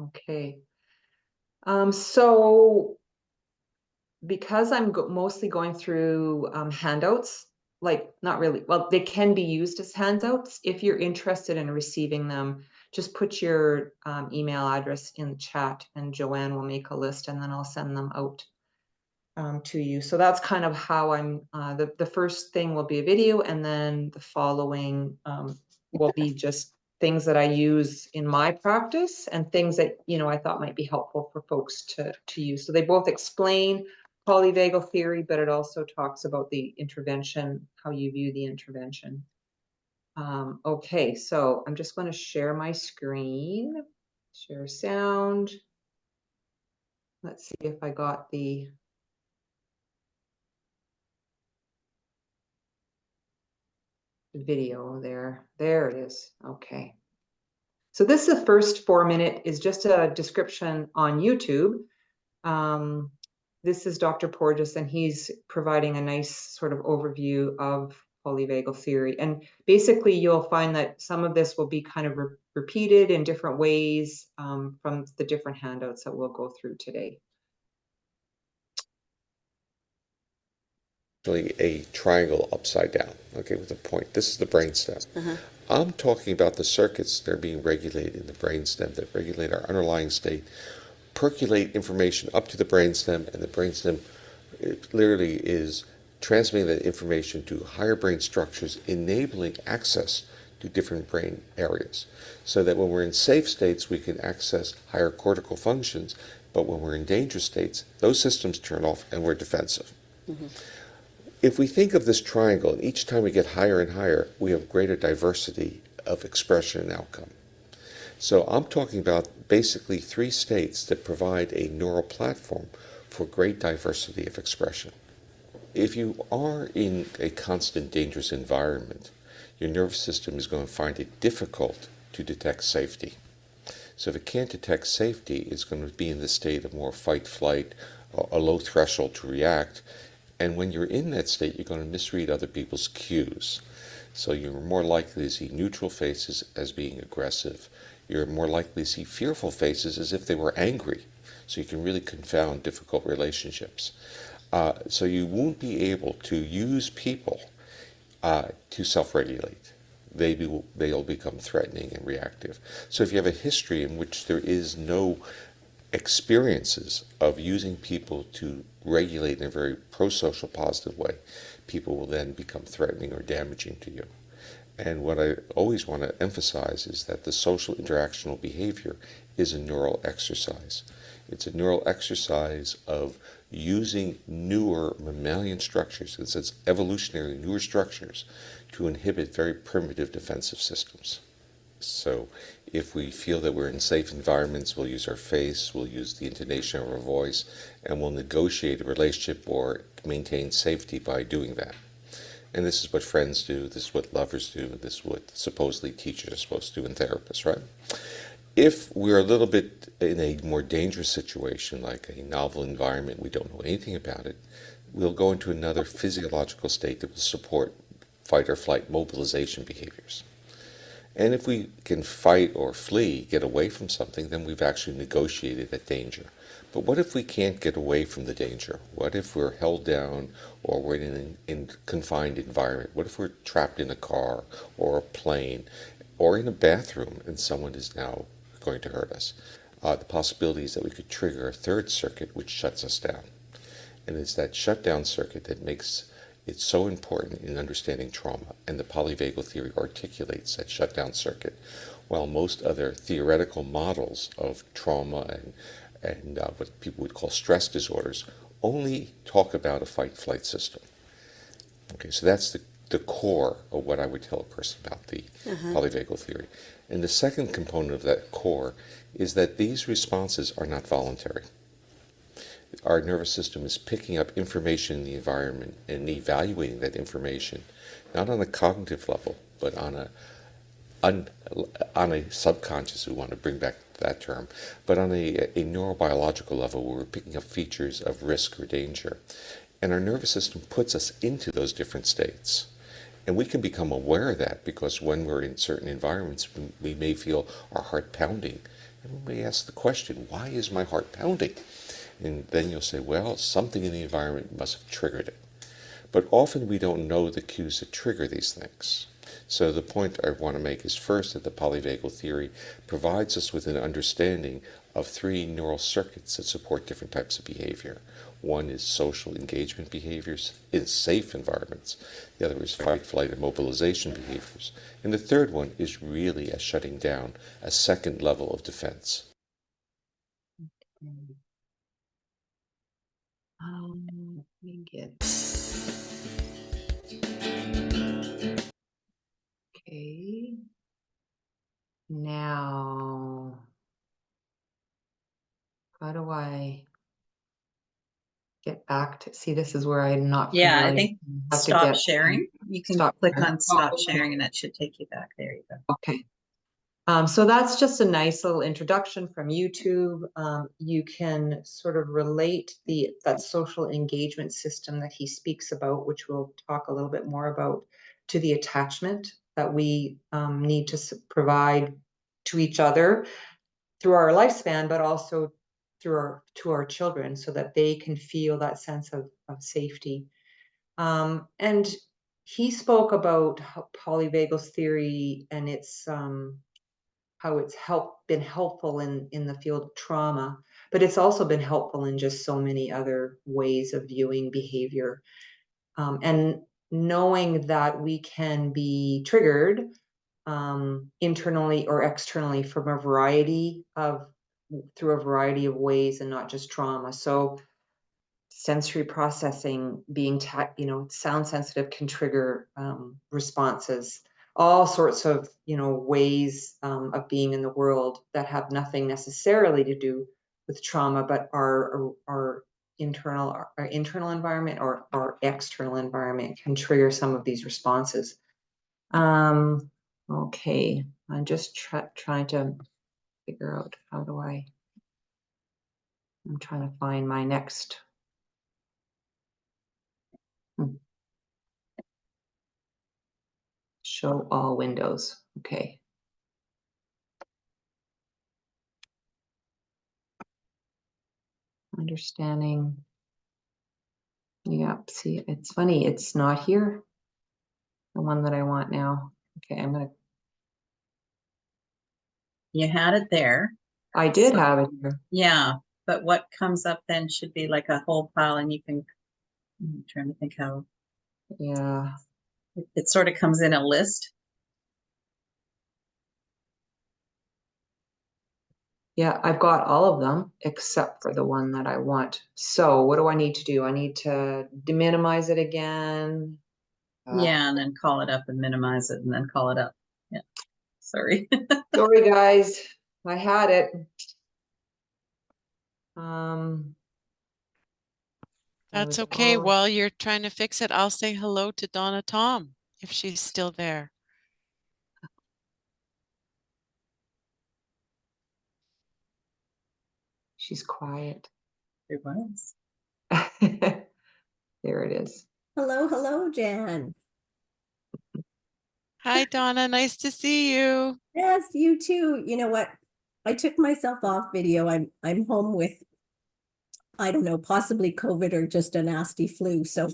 Okay. So because I'm mostly going through handouts, like not really, well, they can be used as handouts. If you're interested in receiving them, just put your email address in the chat and Joanne will make a list and then I'll send them out to you. So that's kind of how the first thing will be a video and then the following will be just things that I use in my practice and things that, I thought might be helpful for folks to use. So they both explain polyvagal theory, but it also talks about the intervention, how you view the intervention. Okay, so I'm just going to share my screen, share sound. Let's see if I got the video there. There it is. Okay. So this is the first 4 minute is just a description on YouTube. This is Dr. Porges, and he's providing a nice sort of overview of polyvagal theory. And basically, you'll find that some of this will be kind of repeated in different ways from the different handouts that we'll go through today. A triangle upside down, okay, with a point. This is the brainstem. I'm talking about the circuits that are being regulated in the brainstem that regulate our underlying state, percolate information up to the brainstem, and the brainstem literally is transmitting that information to higher brain structures, enabling access to different brain areas. So that when we're in safe states, we can access higher cortical functions, but when we're in dangerous states, those systems turn off and we're defensive. If we think of this triangle, and each time we get higher and higher, we have greater diversity of expression and outcome. So I'm talking about basically 3 states that provide a neural platform for great diversity of expression. If you are in a constant dangerous environment, your nervous system is going to find it difficult to detect safety. So if it can't detect safety, it's going to be in the state of more fight, flight, a low threshold to react. And when you're in that state, you're going to misread other people's cues. So you're more likely to see neutral faces as being aggressive. You're more likely to see fearful faces as if they were angry. So you can really confound difficult relationships. So you won't be able to use people to self-regulate. They'll become threatening and reactive. So if you have a history in which there is no experiences of using people to regulate in a very pro-social positive way, people will then become threatening or damaging to you. And what I always want to emphasize is that the social interactional behavior is a neural exercise. It's a neural exercise of using newer mammalian structures, in a sense evolutionary newer structures, to inhibit very primitive defensive systems. So if we feel that we're in safe environments, we'll use our face, we'll use the intonation of our voice, and we'll negotiate a relationship or maintain safety by doing that. And this is what friends do, this is what lovers do, this is what supposedly teachers are supposed to do and therapists, right? If we're a little bit in a more dangerous situation, like a novel environment, we don't know anything about it, we'll go into another physiological state that will support fight or flight mobilization behaviors. And if we can fight or flee, get away from something, then we've actually negotiated that danger. But what if we can't get away from the danger? What if we're held down or we're in a confined environment? What if we're trapped in a car or a plane or in a bathroom and someone is now going to hurt us? The possibility is that we could trigger a third circuit which shuts us down. And it's that shutdown circuit that makes it's so important in understanding trauma, and the polyvagal theory articulates that shutdown circuit, while most other theoretical models of trauma and what people would call stress disorders only talk about a fight-flight system. Okay, so that's the core of what I would tell a person about the polyvagal theory. And the second component of that core is that these responses are not voluntary. Our nervous system is picking up information in the environment and evaluating that information, not on a cognitive level, but on a subconscious, we want to bring back that term, but on a neurobiological level where we're picking up features of risk or danger. And our nervous system puts us into those different states. And we can become aware of that because when we're in certain environments, we may feel our heart pounding And we ask the question, why is my heart pounding? And then you'll say, well, something in the environment must have triggered it. But often we don't know the cues that trigger these things. So the point I want to make is first that the polyvagal theory provides us with an understanding of three neural circuits that support different types of behavior. One is social engagement behaviors in safe environments. The other is fight, flight, and mobilization behaviors. And the third one is really a shutting down, a second level of defense. Let me get. Okay. Now, how do I get back to, see, this is where I'm not Yeah, I familiar. think Have to stop get sharing. You can stop click sharing. on stop Oh, okay. sharing and that should take you back. There you go. Okay. So that's just a nice little introduction from YouTube. You can sort of relate that social engagement system that he speaks about, which we'll talk a little bit more about, to the attachment that we need to provide to each other through our lifespan, but also to our children, so that they can feel that sense of safety. And he spoke about polyvagal theory and its how it's been helpful in the field of trauma, but it's also been helpful in just so many other ways of viewing behavior. And knowing that we can be triggered internally or externally through a variety of ways, and not just trauma. So sensory processing, being sound sensitive, can trigger responses, all sorts of ways of being in the world that have nothing necessarily to do with trauma, but our internal environment or our external environment can trigger some of these responses. Okay, I'm just trying to figure out I'm trying to find my next. Show all windows. Okay. Understanding. Yep. See, it's funny. It's not here. The one that I want now. Okay, You had it there. I did have it here. Yeah, but what comes up then should be like a whole pile, and you can. I'm trying to think how. Yeah. It sort of comes in a list. Yeah, I've got all of them except for the one that I want. So what do I need to do? I need to minimize it again. Yeah, and then call it up and minimize it and then call it up. Yeah. Sorry. Sorry, guys. I had it. Um, That's okay. While you're trying to fix it, I'll say hello to Donna Tom if she's still there. She's quiet. It was. There it is. Hello, Jan. Hi, Donna. Nice to see you. Yes, you too. You know what? I took myself off video. I'm home with, I don't know, possibly COVID or just a nasty flu. So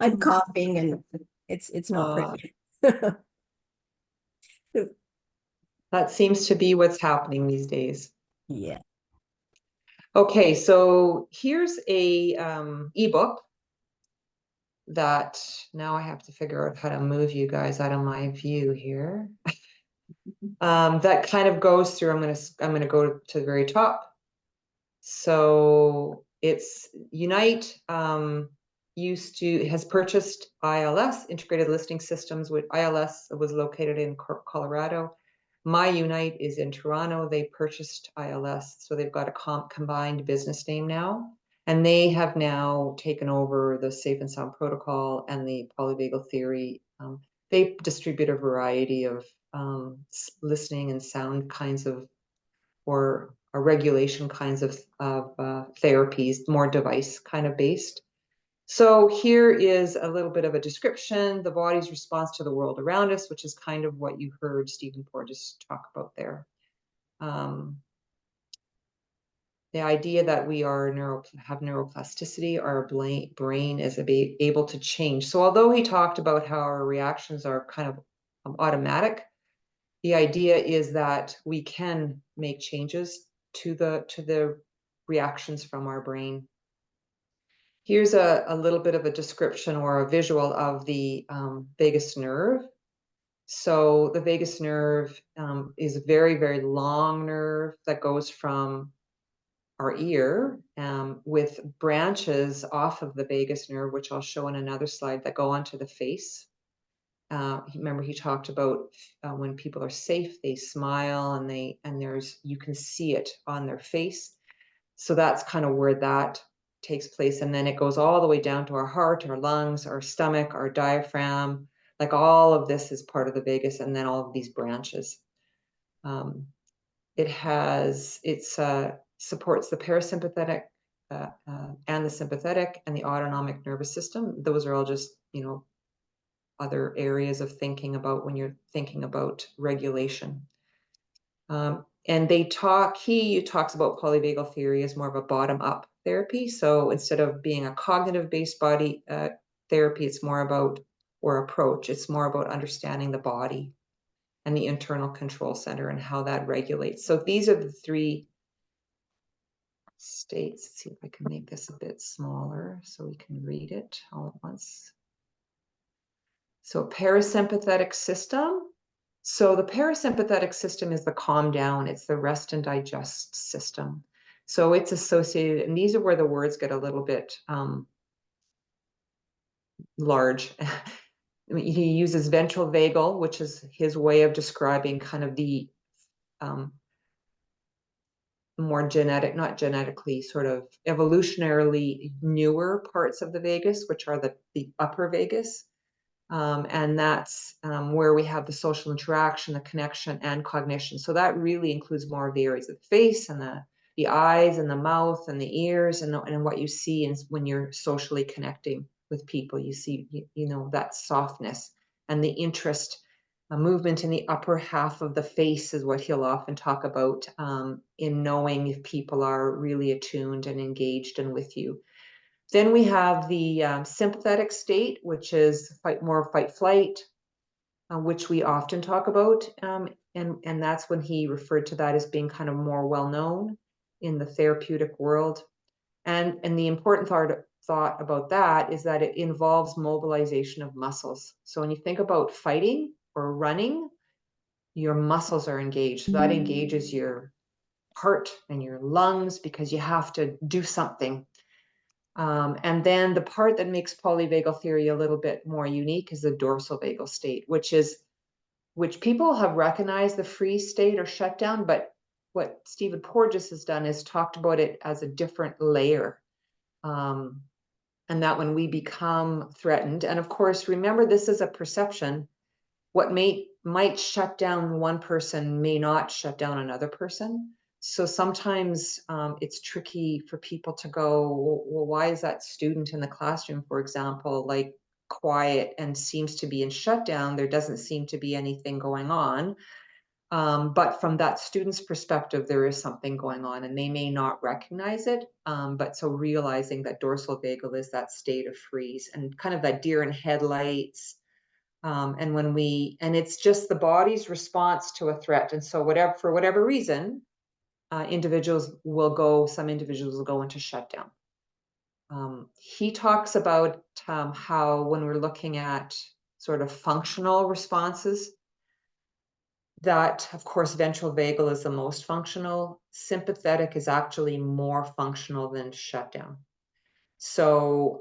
I'm coughing and it's not pretty. That seems to be what's happening these days. Yeah. Okay, so here's a ebook that now I have to figure out how to move you guys out of my view here. That kind of goes through, I'm gonna go to the very top. So it's Unite has purchased ILS, Integrated Listing Systems, with ILS was located in Colorado. My Unite is in Toronto. They purchased ILS, so they've got a combined business name now. And they have now taken over the Safe and Sound Protocol and the polyvagal theory. They distribute a variety of listening and sound kinds of, or regulation kinds of therapies, more device kind of based. So here is a little bit of a description: the body's response to the world around us, which is kind of what you heard Stephen Porges talk about there. the idea that we are have neuroplasticity, our brain is able to change. So although he talked about how our reactions are kind of automatic, the idea is that we can make changes to the reactions from our brain. Here's a little bit of a description or a visual of the vagus nerve. So the vagus nerve is a very, very long nerve that goes from our ear with branches off of the vagus nerve, which I'll show in another slide, that go onto the face. Remember, he talked about when people are safe, they smile, and you can see it on their face. So that's kind of where that takes place. And then it goes all the way down to our heart, our lungs, our stomach, our diaphragm. Like all of this is part of the vagus, and then all of these branches. It supports the parasympathetic and the sympathetic and the autonomic nervous system. Those are all just, other areas of thinking about when you're thinking about regulation. And he talks about polyvagal theory as more of a bottom-up therapy. So instead of being a cognitive-based body therapy, it's more about, or approach, it's more about understanding the body and the internal control center and how that regulates. So these are the three states. Let's see if I can make this a bit smaller so we can read it all at once. So parasympathetic system. So the parasympathetic system is the calm down. It's the rest and digest system. So it's associated, and these are where the words get a little bit large. He uses ventral vagal, which is his way of describing kind of the more genetic, not genetically, sort of evolutionarily newer parts of the vagus, which are the upper vagus. And that's where we have the social interaction, the connection, and cognition. So that really includes more of the areas of the face and the eyes and the mouth and the ears and what you see when you're socially connecting with people. You see, that softness and the interest. Movement in the upper half of the face is what he'll often talk about in knowing if people are really attuned and engaged and with you. Then we have the sympathetic state, which is more fight-flight, which we often talk about. And that's when he referred to that as being kind of more well-known in the therapeutic world. And the important thought about that is that it involves mobilization of muscles. So when you think about fighting or running, your muscles are engaged. So that engages your heart and your lungs because you have to do something. And then the part that makes polyvagal theory a little bit more unique is the dorsal vagal state, which people have recognized the freeze state or shutdown, but what Stephen Porges has done is talked about it as a different layer. And that when we become threatened, and of course, remember, this is a perception. What might shut down one person may not shut down another person. So sometimes it's tricky for people to go, well, why is that student in the classroom, for example, like quiet and seems to be in shutdown? There doesn't seem to be anything going on. But from that student's perspective, there is something going on and they may not recognize it. But so realizing that dorsal vagal is that state of freeze and kind of that deer in headlights. And it's just the body's response to a threat. And so for whatever reason, some individuals will go into shutdown. He talks about how when we're looking at sort of functional responses, that of course ventral vagal is the most functional. Sympathetic is actually more functional than shutdown. So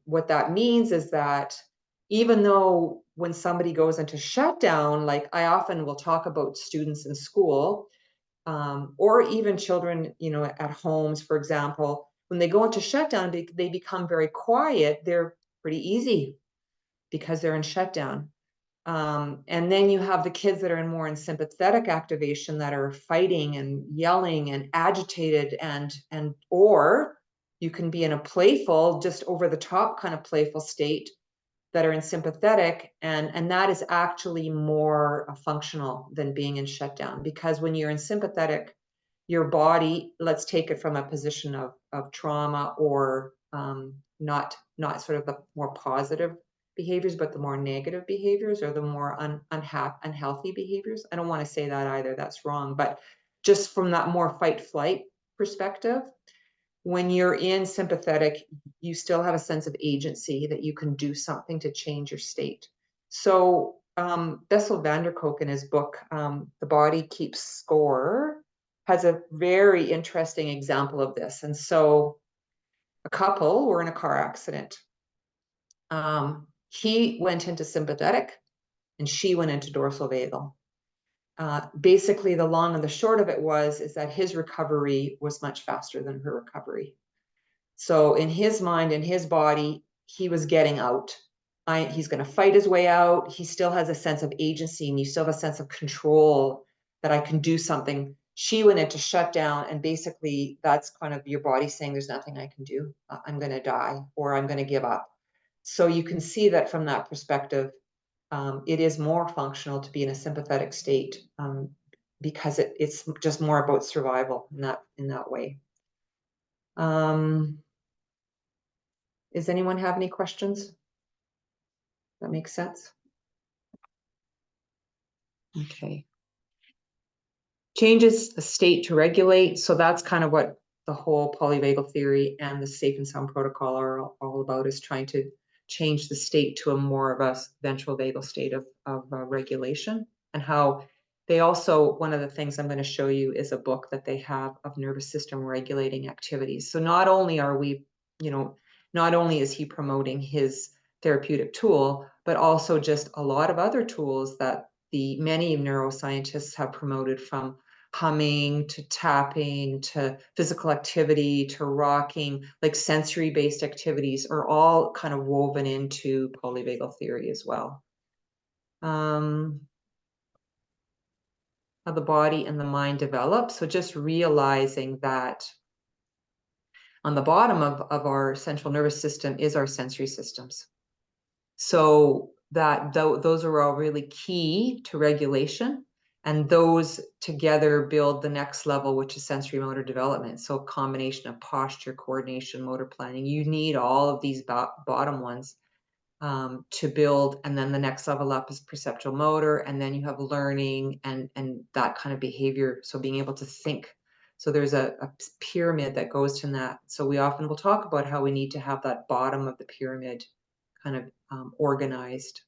what that means is that even though when somebody goes into shutdown, like I often will talk about students in school, or even children, at homes, for example, when they go into shutdown, they become very quiet. They're pretty easy because they're in shutdown. And then you have the kids that are more in sympathetic activation that are fighting and yelling and agitated or you can be in a playful, just over the top kind of playful state that are in sympathetic. And that is actually more functional than being in shutdown, because when you're in sympathetic, your body, let's take it from a position of trauma or not sort of the more positive behaviors, but the more negative behaviors or the more unhealthy behaviors. I don't want to say that either, that's wrong, but just from that more fight flight perspective, when you're in sympathetic, you still have a sense of agency that you can do something to change your state. So Bessel van der Kolk in his book, The Body Keeps Score, has a very interesting example of this. And so a couple were in a car accident. He went into sympathetic and she went into dorsal vagal. Basically, the long and the short of it is that his recovery was much faster than her recovery. So in his mind, in his body, he was getting out. He's going to fight his way out. He still has a sense of agency and you still have a sense of control that I can do something. She went into shutdown, and basically that's kind of your body saying there's nothing I can do. I'm going to die or I'm going to give up. So you can see that from that perspective, it is more functional to be in a sympathetic state because it's just more about survival in that way. Does anyone have any questions? That makes sense? Okay. Changes the state to regulate. So that's kind of what the whole polyvagal theory and the safe and sound protocol are all about, is trying to change the state to a more of a ventral vagal state of regulation. And how they also, one of the things I'm going to show you is a book that they have of nervous system regulating activities. So not only are we, not only is he promoting his therapeutic tool, but also just a lot of other tools that many neuroscientists have promoted, from humming to tapping to physical activity to rocking, like sensory-based activities are all kind of woven into polyvagal theory as well. How the body and the mind develop. So just realizing that on the bottom of our central nervous system is our sensory systems. So that those are all really key to regulation, and those together build the next level, which is sensory motor development. So a combination of posture, coordination, motor planning. You need all of these bottom ones to build, and then the next level up is perceptual motor, and then you have learning and that kind of behavior. So being able to think. So there's a pyramid that goes to that. So we often will talk about how we need to have that bottom of the pyramid kind of organized.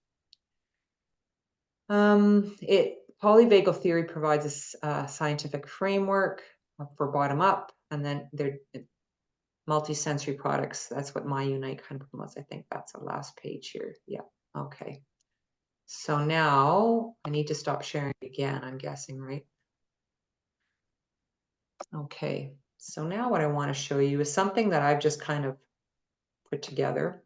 Polyvagal theory provides a scientific framework for bottom up, and then they're multisensory products. That's what My Unite kind of promotes. I think that's the last page here. Yeah. Okay. So now I need to stop sharing again, I'm guessing, right? Okay. So now what I want to show you is something that I've just kind of put together.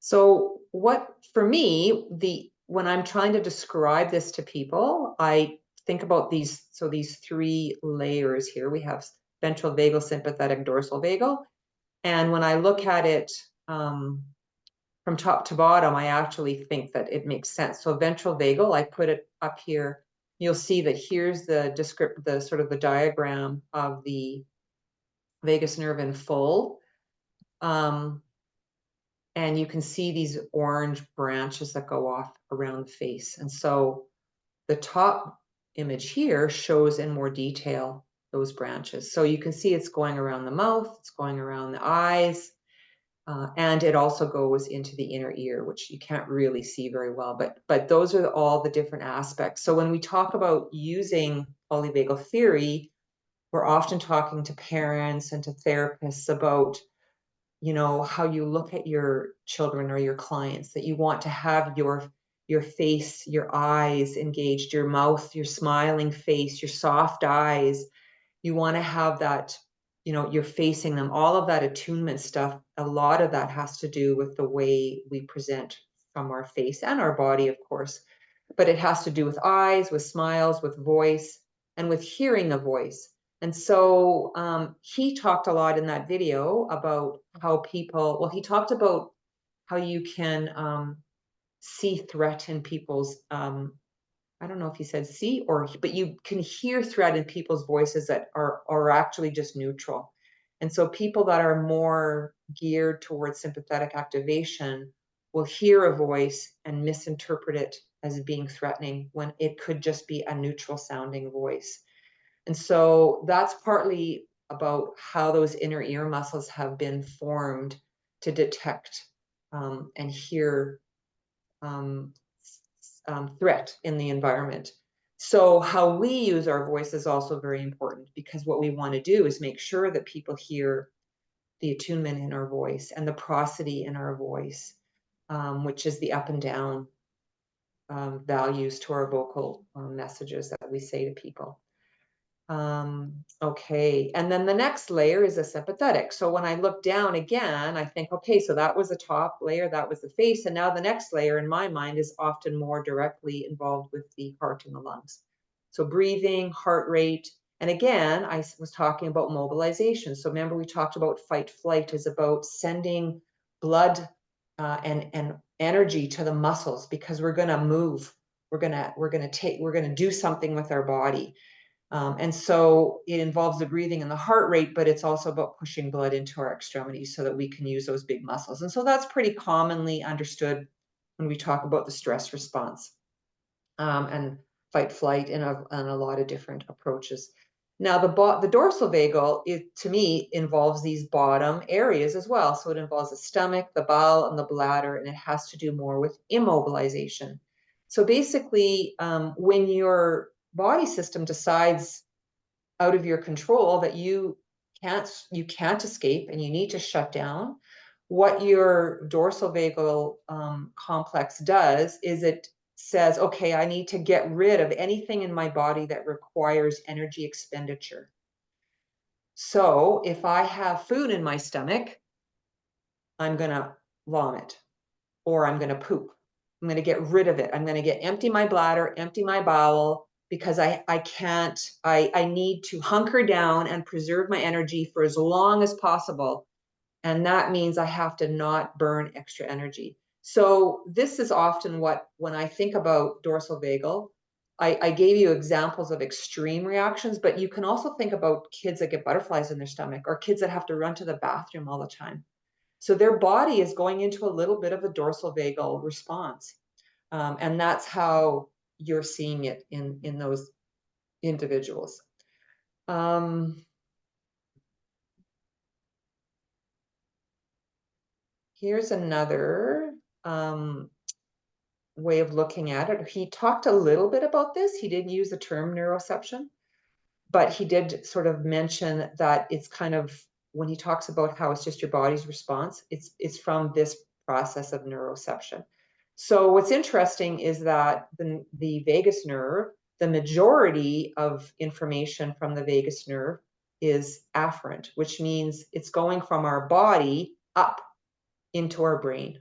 So for me, when I'm trying to describe this to people, I think about these three layers here. We have ventral vagal, sympathetic, dorsal vagal. And when I look at it from top to bottom, I actually think that it makes sense. So ventral vagal, I put it up here. You'll see that here's the sort of the diagram of the vagus nerve in full. And you can see these orange branches that go off around the face. And so the top image here shows in more detail those branches. So you can see it's going around the mouth, it's going around the eyes, and it also goes into the inner ear, which you can't really see very well, but those are all the different aspects. So when we talk about using polyvagal theory, we're often talking to parents and to therapists about how you look at your children or your clients, that you want to have your face, your eyes engaged, your mouth, your smiling face, your soft eyes. You want to have that, you're facing them, all of that attunement stuff. A lot of that has to do with the way we present from our face and our body, of course, but it has to do with eyes, with smiles, with voice, and with hearing a voice. And so he talked a lot in that video about how he talked about how you can see threat in people's, I don't know if he said see or, but you can hear threat in people's voices that are actually just neutral. And so people that are more geared towards sympathetic activation will hear a voice and misinterpret it as being threatening when it could just be a neutral sounding voice. And so that's partly about how those inner ear muscles have been formed to detect and hear threat in the environment. So how we use our voice is also very important, because what we want to do is make sure that people hear the attunement in our voice and the prosody in our voice, which is the up and down values to our vocal messages that we say to people. Okay, and then the next layer is a sympathetic. So when I look down again, I think, okay, so that was the top layer, that was the face, and now the next layer in my mind is often more directly involved with the heart and the lungs. So breathing, heart rate, and again, I was talking about mobilization. So remember, we talked about fight flight is about sending blood and energy to the muscles, because we're going to move, we're going to do something with our body. And so it involves the breathing and the heart rate, but it's also about pushing blood into our extremities so that we can use those big muscles. And so that's pretty commonly understood when we talk about the stress response and fight flight in a lot of different approaches. Now, the dorsal vagal, to me, involves these bottom areas as well. So it involves the stomach, the bowel, and the bladder, and it has to do more with immobilization. So basically, when your body system decides out of your control that you can't escape and you need to shut down, what your dorsal vagal complex does is it says, okay, I need to get rid of anything in my body that requires energy expenditure. So if I have food in my stomach, I'm going to vomit, or I'm going to poop. I'm going to get rid of it. I'm going to empty my bladder, empty my bowel, because I need to hunker down and preserve my energy for as long as possible. And that means I have to not burn extra energy. So this is often when I think about dorsal vagal, I gave you examples of extreme reactions, but you can also think about kids that get butterflies in their stomach, or kids that have to run to the bathroom all the time. So their body is going into a little bit of a dorsal vagal response. And that's how you're seeing it in those individuals. Here's another way of looking at it. He talked a little bit about this. He didn't use the term neuroception, but he did sort of mention that it's kind of, when he talks about how it's just your body's response, it's from this process of neuroception. So what's interesting is that the vagus nerve, the majority of information from the vagus nerve is afferent, which means it's going from our body up into our brain.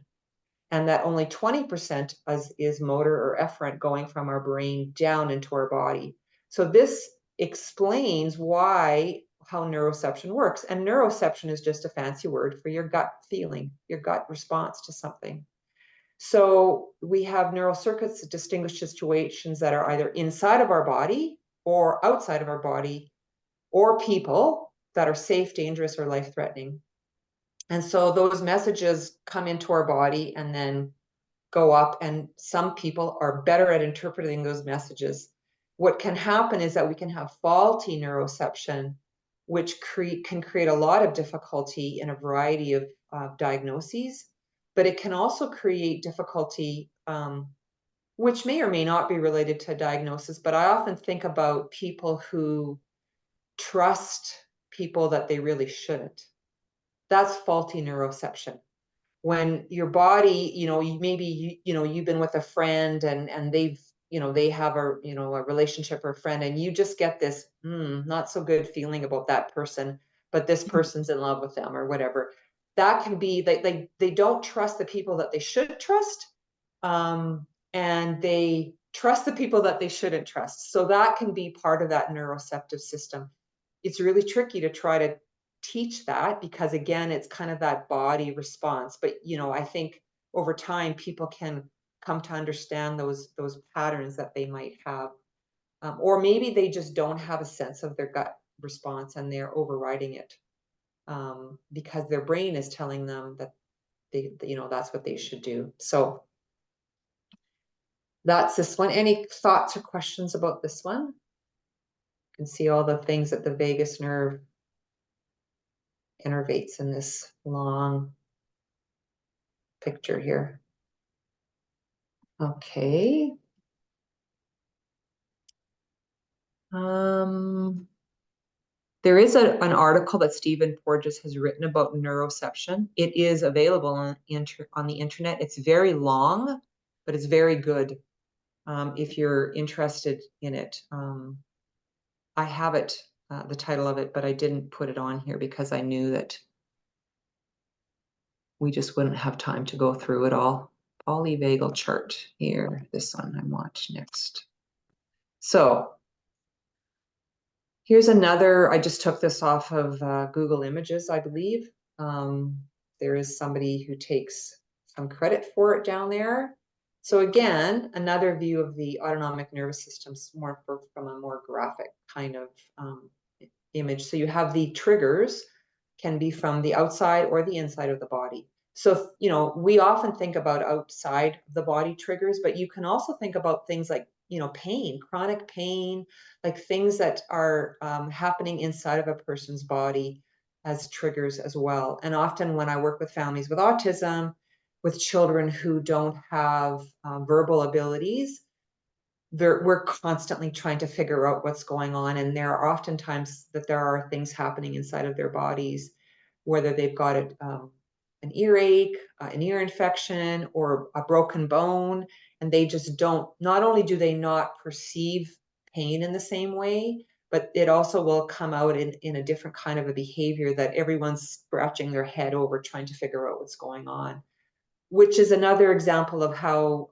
And that only 20% is motor or efferent, going from our brain down into our body. So this explains how neuroception works. And neuroception is just a fancy word for your gut feeling, your gut response to something. So we have neural circuits that distinguish situations that are either inside of our body or outside of our body, or people that are safe, dangerous, or life-threatening. And so those messages come into our body and then go up, and some people are better at interpreting those messages. What can happen is that we can have faulty neuroception, which can create a lot of difficulty in a variety of diagnoses, but it can also create difficulty, which may or may not be related to diagnosis. But I often think about people who trust people that they really shouldn't. That's faulty neuroception. When your body, you've been with a friend and they've, they have a relationship or a friend, and you just get this not so good feeling about that person, but this person's in love with them or whatever. That can be, they don't trust the people that they should trust, and they trust the people that they shouldn't trust. So that can be part of that neuroceptive system. It's really tricky to try to teach that, because again, it's kind of that body response. But I think over time people can come to understand those patterns that they might have. Or maybe they just don't have a sense of their gut response and they're overriding it because their brain is telling them that that's what they should do. So that's this one. Any thoughts or questions about this one? You can see all the things that the vagus nerve innervates in this long picture here. Okay. There is an article that Stephen Porges has written about neuroception. It is available on the internet. It's very long, but it's very good if you're interested in it. I have it, the title of it, but I didn't put it on here because I knew that we just wouldn't have time to go through it all. Polyvagal chart here, this one I want next. So here's another, I just took this off of Google Images, I believe. There is somebody who takes some credit for it down there. So again, another view of the autonomic nervous system from a more graphic kind of image. So you have the triggers can be from the outside or the inside of the body. So, we often think about outside the body triggers, but you can also think about things like, pain, chronic pain, like things that are happening inside of a person's body as triggers as well. And often when I work with families with autism, with children who don't have verbal abilities, we're constantly trying to figure out what's going on. And there are oftentimes that there are things happening inside of their bodies, whether they've got an earache, an ear infection, or a broken bone, and they just not only do they not perceive pain in the same way, but it also will come out in a different kind of a behavior that everyone's scratching their head over trying to figure out what's going on, which is another example of how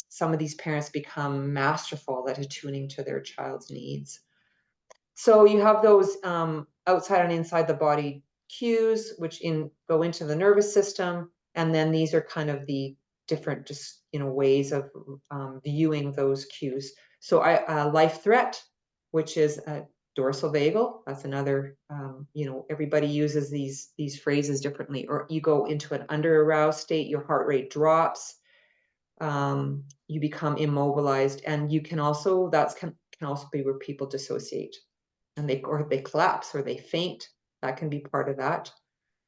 some of these parents become masterful at attuning to their child's needs. So you have those outside and inside the body cues, which go into the nervous system, and then these are kind of the different ways of viewing those cues. So life threat, which is a dorsal vagal. That's another. Everybody uses these phrases differently. Or you go into an under aroused state, your heart rate drops, you become immobilized, and you can also can also be where people dissociate. And they collapse or they faint. That can be part of that.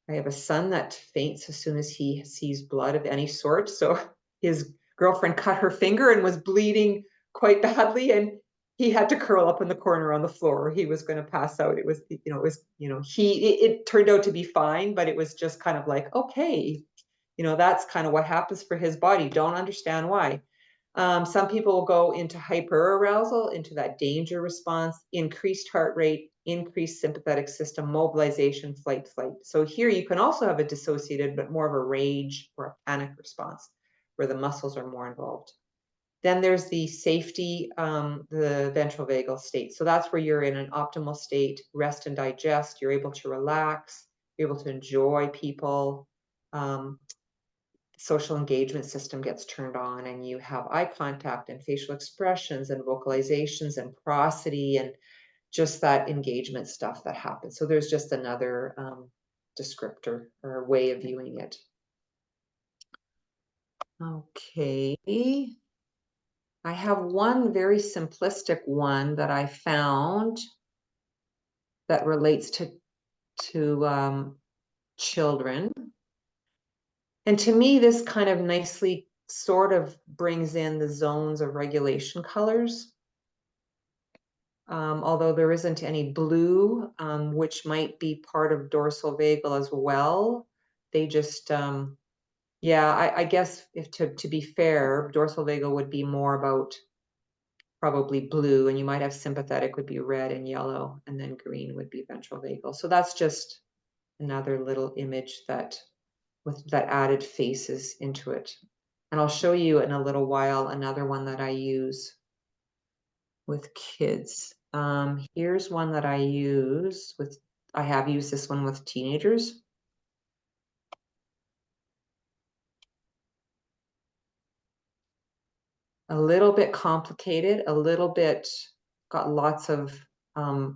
I have a son that faints as soon as he sees blood of any sort. So his girlfriend cut her finger and was bleeding quite badly, and he had to curl up in the corner on the floor. He was going to pass out. It turned out to be fine, but it was just kind of like, okay, that's kind of what happens for his body. Don't understand why. Some people will go into hyperarousal, into that danger response, increased heart rate, increased sympathetic system, mobilization, flight. So here you can also have a dissociated, but more of a rage or a panic response where the muscles are more involved. Then there's the safety, the ventral vagal state. So that's where you're in an optimal state, rest and digest. You're able to relax, you're able to enjoy people. Social engagement system gets turned on, and you have eye contact and facial expressions and vocalizations and prosody and just that engagement stuff that happens. So there's just another descriptor or way of viewing it. Okay. I have one very simplistic one that I found that relates to children. And to me, this kind of nicely sort of brings in the zones of regulation colors. Although there isn't any blue, which might be part of dorsal vagal as well. They just, I guess to be fair, dorsal vagal would be more about probably blue, and you might have sympathetic would be red and yellow, and then green would be ventral vagal. So that's just another little image that added faces into it. And I'll show you in a little while another one that I use with kids. Here's one that I have used this one with teenagers. a little bit complicated, a little bit got lots of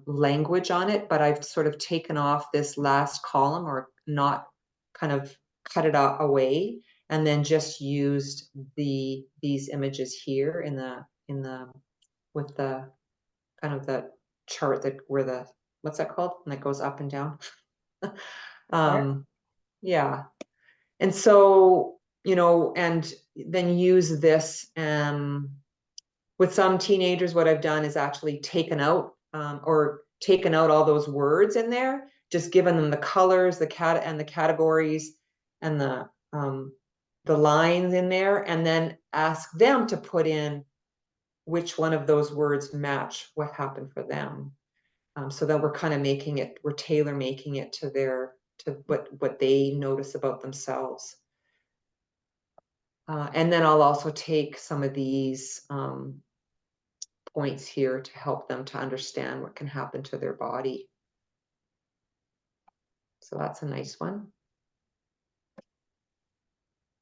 language on it, but I've sort of taken off this last column or not kind of cut it out away, and then just used these images here in the with the kind of the chart that where the what's that called? And that goes up and down. Yeah. And so, and then use this with some teenagers, what I've done is actually taken out all those words in there, just given them the colors, the categories and the lines in there, and then ask them to put in which one of those words match what happened for them. So that we're kind of we're tailor making it to what they notice about themselves. And then I'll also take some of these points here to help them to understand what can happen to their body. So that's a nice one.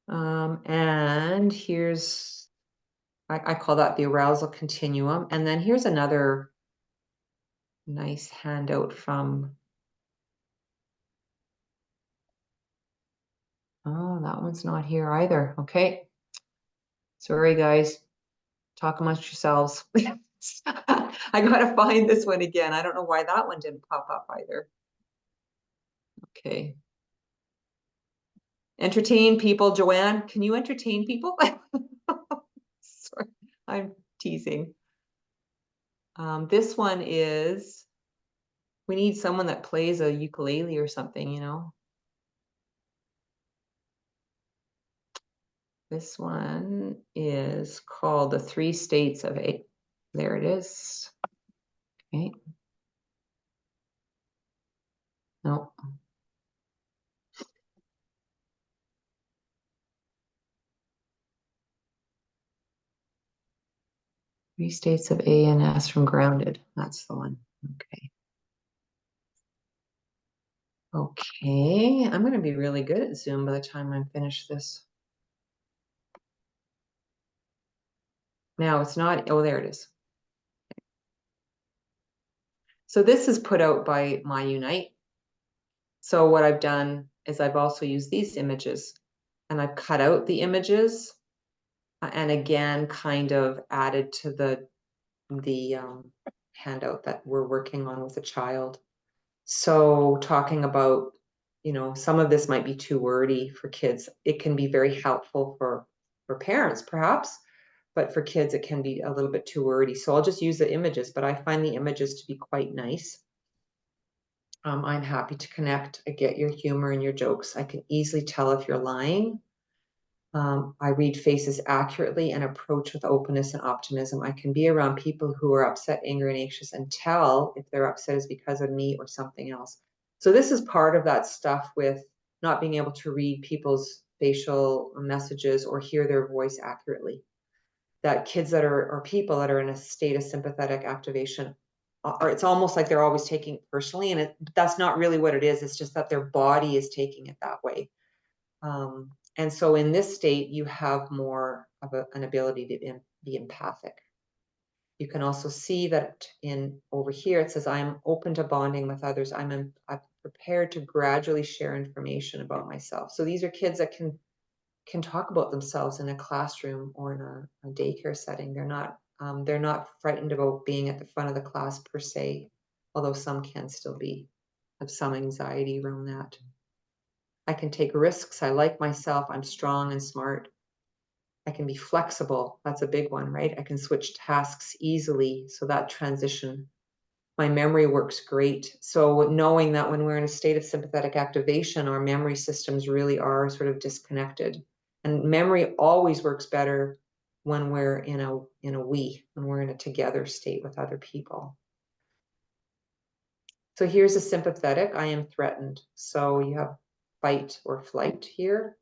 And here's, I call that the arousal continuum. And then here's another nice handout from, oh, that one's not here either. Okay. Sorry, guys. Talk amongst yourselves. I gotta find this one again. I don't know why that one didn't pop up either. Okay. Entertain people. Joanne, can you entertain people? Sorry, I'm teasing. This one is, we need someone that plays a ukulele or something, This one is called the 3 States of A. There it is. Okay. No. Three States of A and S from Grounded. That's the one. Okay. Okay, I'm going to be really good at Zoom by the time I'm finished this. Now it's not, oh, there it is. So this is put out by My Unite. So what I've done is I've also used these images, and I've cut out the images and again kind of added to the handout that we're working on with a child. So talking about, some of this might be too wordy for kids. It can be very helpful for parents perhaps, but for kids it can be a little bit too wordy. So I'll just use the images, but I find the images to be quite nice. I'm happy to connect. I get your humor and your jokes. I can easily tell if you're lying. I read faces accurately and approach with openness and optimism. I can be around people who are upset, angry, and anxious and tell if they're upset is because of me or something else. So this is part of that stuff with not being able to read people's facial messages or hear their voice accurately. That kids that are, or people that are in a state of sympathetic activation, or it's almost like they're always taking it personally, and that's not really what it is. It's just that their body is taking it that way. And so in this state, you have more of an ability to be empathic. You can also see that over here, it says, I'm open to bonding with others. I'm prepared to gradually share information about myself. So these are kids that can talk about themselves in a classroom or in a daycare setting. They're not frightened about being at the front of the class per se, although some can still have some anxiety around that. I can take risks. I like myself. I'm strong and smart. I can be flexible. That's a big one, right? I can switch tasks easily. So that transition, my memory works great. So knowing that when we're in a state of sympathetic activation, our memory systems really are sort of disconnected. And memory always works better when we're in a when we're in a together state with other people. So here's a sympathetic. I am threatened. So you have fight or flight here.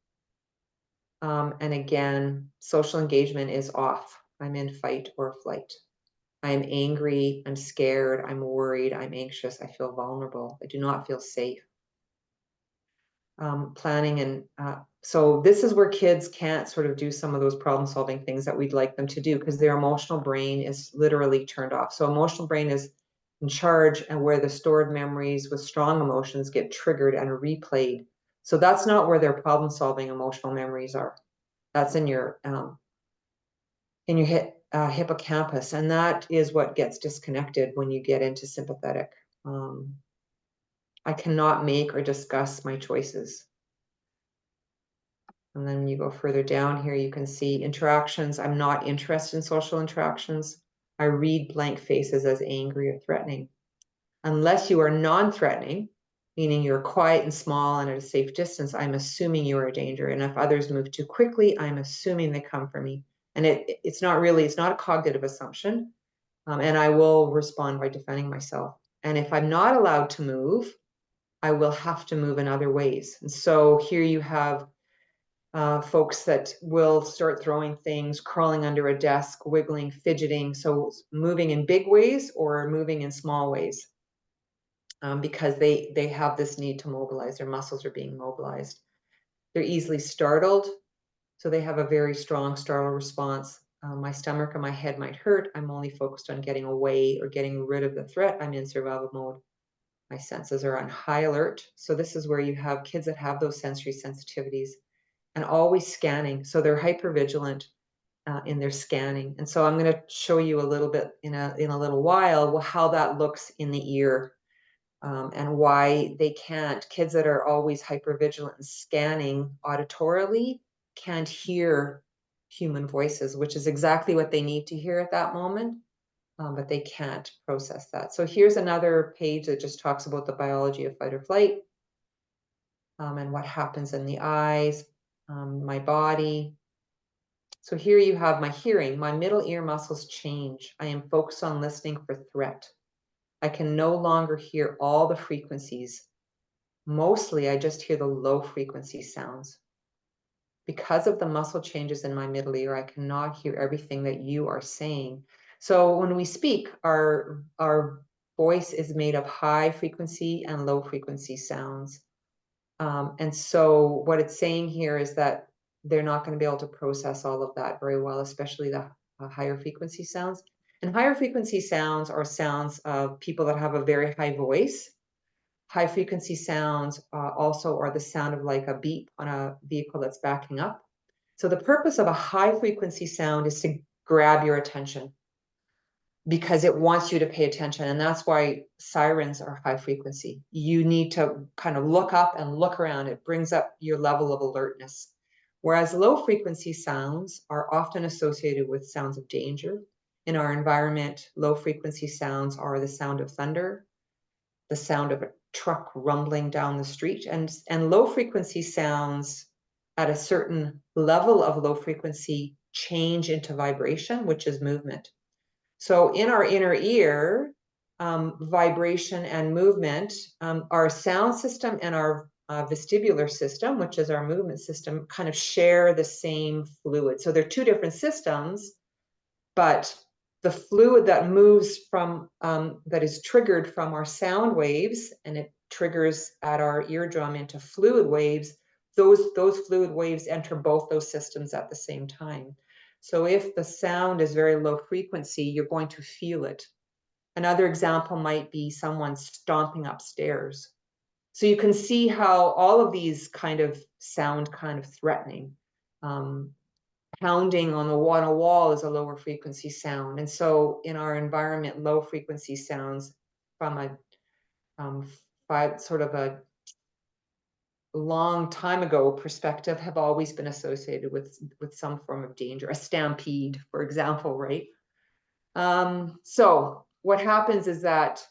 And again, social engagement is off. I'm in fight or flight. I'm angry, I'm scared, I'm worried, I'm anxious, I feel vulnerable, I do not feel safe. planning. And so this is where kids can't sort of do some of those problem solving things that we'd like them to do, because their emotional brain is literally turned off. So emotional brain is in charge, and where the stored memories with strong emotions get triggered and replayed. So that's not where their problem solving emotional memories are. That's in your hippocampus, and that is what gets disconnected when you get into sympathetic. I cannot make or discuss my choices. And then you go further down here, you can see interactions. I'm not interested in social interactions. I read blank faces as angry or threatening. Unless you are non-threatening, meaning you're quiet and small and at a safe distance, I'm assuming you are a danger. And if others move too quickly, I'm assuming they come for me. And it's not a cognitive assumption. And I will respond by defending myself. And if I'm not allowed to move, I will have to move in other ways. And so here you have folks that will start throwing things, crawling under a desk, wiggling, fidgeting. So moving in big ways or moving in small ways, because they have this need to mobilize. Their muscles are being mobilized. They're easily startled. So they have a very strong startle response. My stomach or my head might hurt. I'm only focused on getting away or getting rid of the threat. I'm in survival mode. My senses are on high alert. So this is where you have kids that have those sensory sensitivities and always scanning. So they're hypervigilant in their scanning. And so I'm going to show you a little bit in a little while how that looks in the ear, and why they can't. Kids that are always hypervigilant and scanning auditorily can't hear human voices, which is exactly what they need to hear at that moment. But they can't process that. So here's another page that just talks about the biology of fight or flight, and what happens in the eyes, my body. So here you have my hearing. My middle ear muscles change. I am focused on listening for threat. I can no longer hear all the frequencies. Mostly, I just hear the low frequency sounds. Because of the muscle changes in my middle ear, I cannot hear everything that you are saying. So when we speak, our voice is made of high frequency and low frequency sounds. And so what it's saying here is that they're not going to be able to process all of that very well, especially the higher frequency sounds. And higher frequency sounds are sounds of people that have a very high voice. High frequency sounds also are the sound of like a beep on a vehicle that's backing up. So the purpose of a high frequency sound is to grab your attention, because it wants you to pay attention. And that's why sirens are high frequency. You need to kind of look up and look around. It brings up your level of alertness. Whereas low frequency sounds are often associated with sounds of danger. In our environment, low frequency sounds are the sound of thunder, the sound of a truck rumbling down the street, and low frequency sounds at a certain level of low frequency change into vibration, which is movement. So in our inner ear, vibration and movement, our sound system and our vestibular system, which is our movement system, kind of share the same fluid. So they're two different systems, but the fluid that moves from, that is triggered from our sound waves, and it triggers at our eardrum into fluid waves, those fluid waves enter both those systems at the same time. So if the sound is very low frequency, you're going to feel it. Another example might be someone stomping upstairs. So you can see how all of these kind of sound kind of threatening. Pounding on a wall is a lower frequency sound. And so in our environment, low frequency sounds from a sort of a long time ago perspective have always been associated with some form of danger, a stampede, for example, right? So what happens is that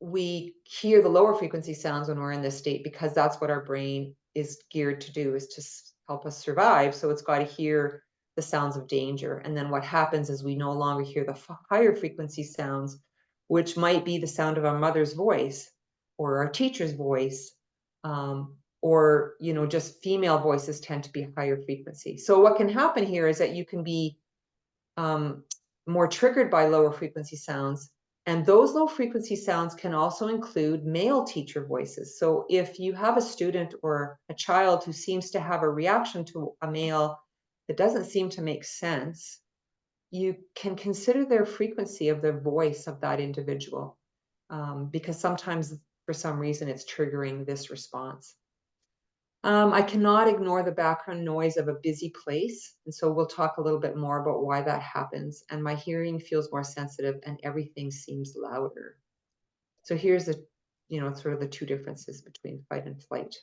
we hear the lower frequency sounds when we're in this state, because that's what our brain is geared to do, is to help us survive. So it's got to hear the sounds of danger. And then what happens is we no longer hear the higher frequency sounds, which might be the sound of our mother's voice or our teacher's voice, or, you know, just female voices tend to be higher frequency. So what can happen here is that you can be more triggered by lower frequency sounds, And those low frequency sounds can also include male teacher voices. So if you have a student or a child who seems to have a reaction to a male that doesn't seem to make sense, you can consider their frequency of the voice of that individual, because sometimes for some reason it's triggering this response. I cannot ignore the background noise of a busy place. And so we'll talk a little bit more about why that happens. And my hearing feels more sensitive and everything seems louder. So here's the, sort of the two differences between fight and flight.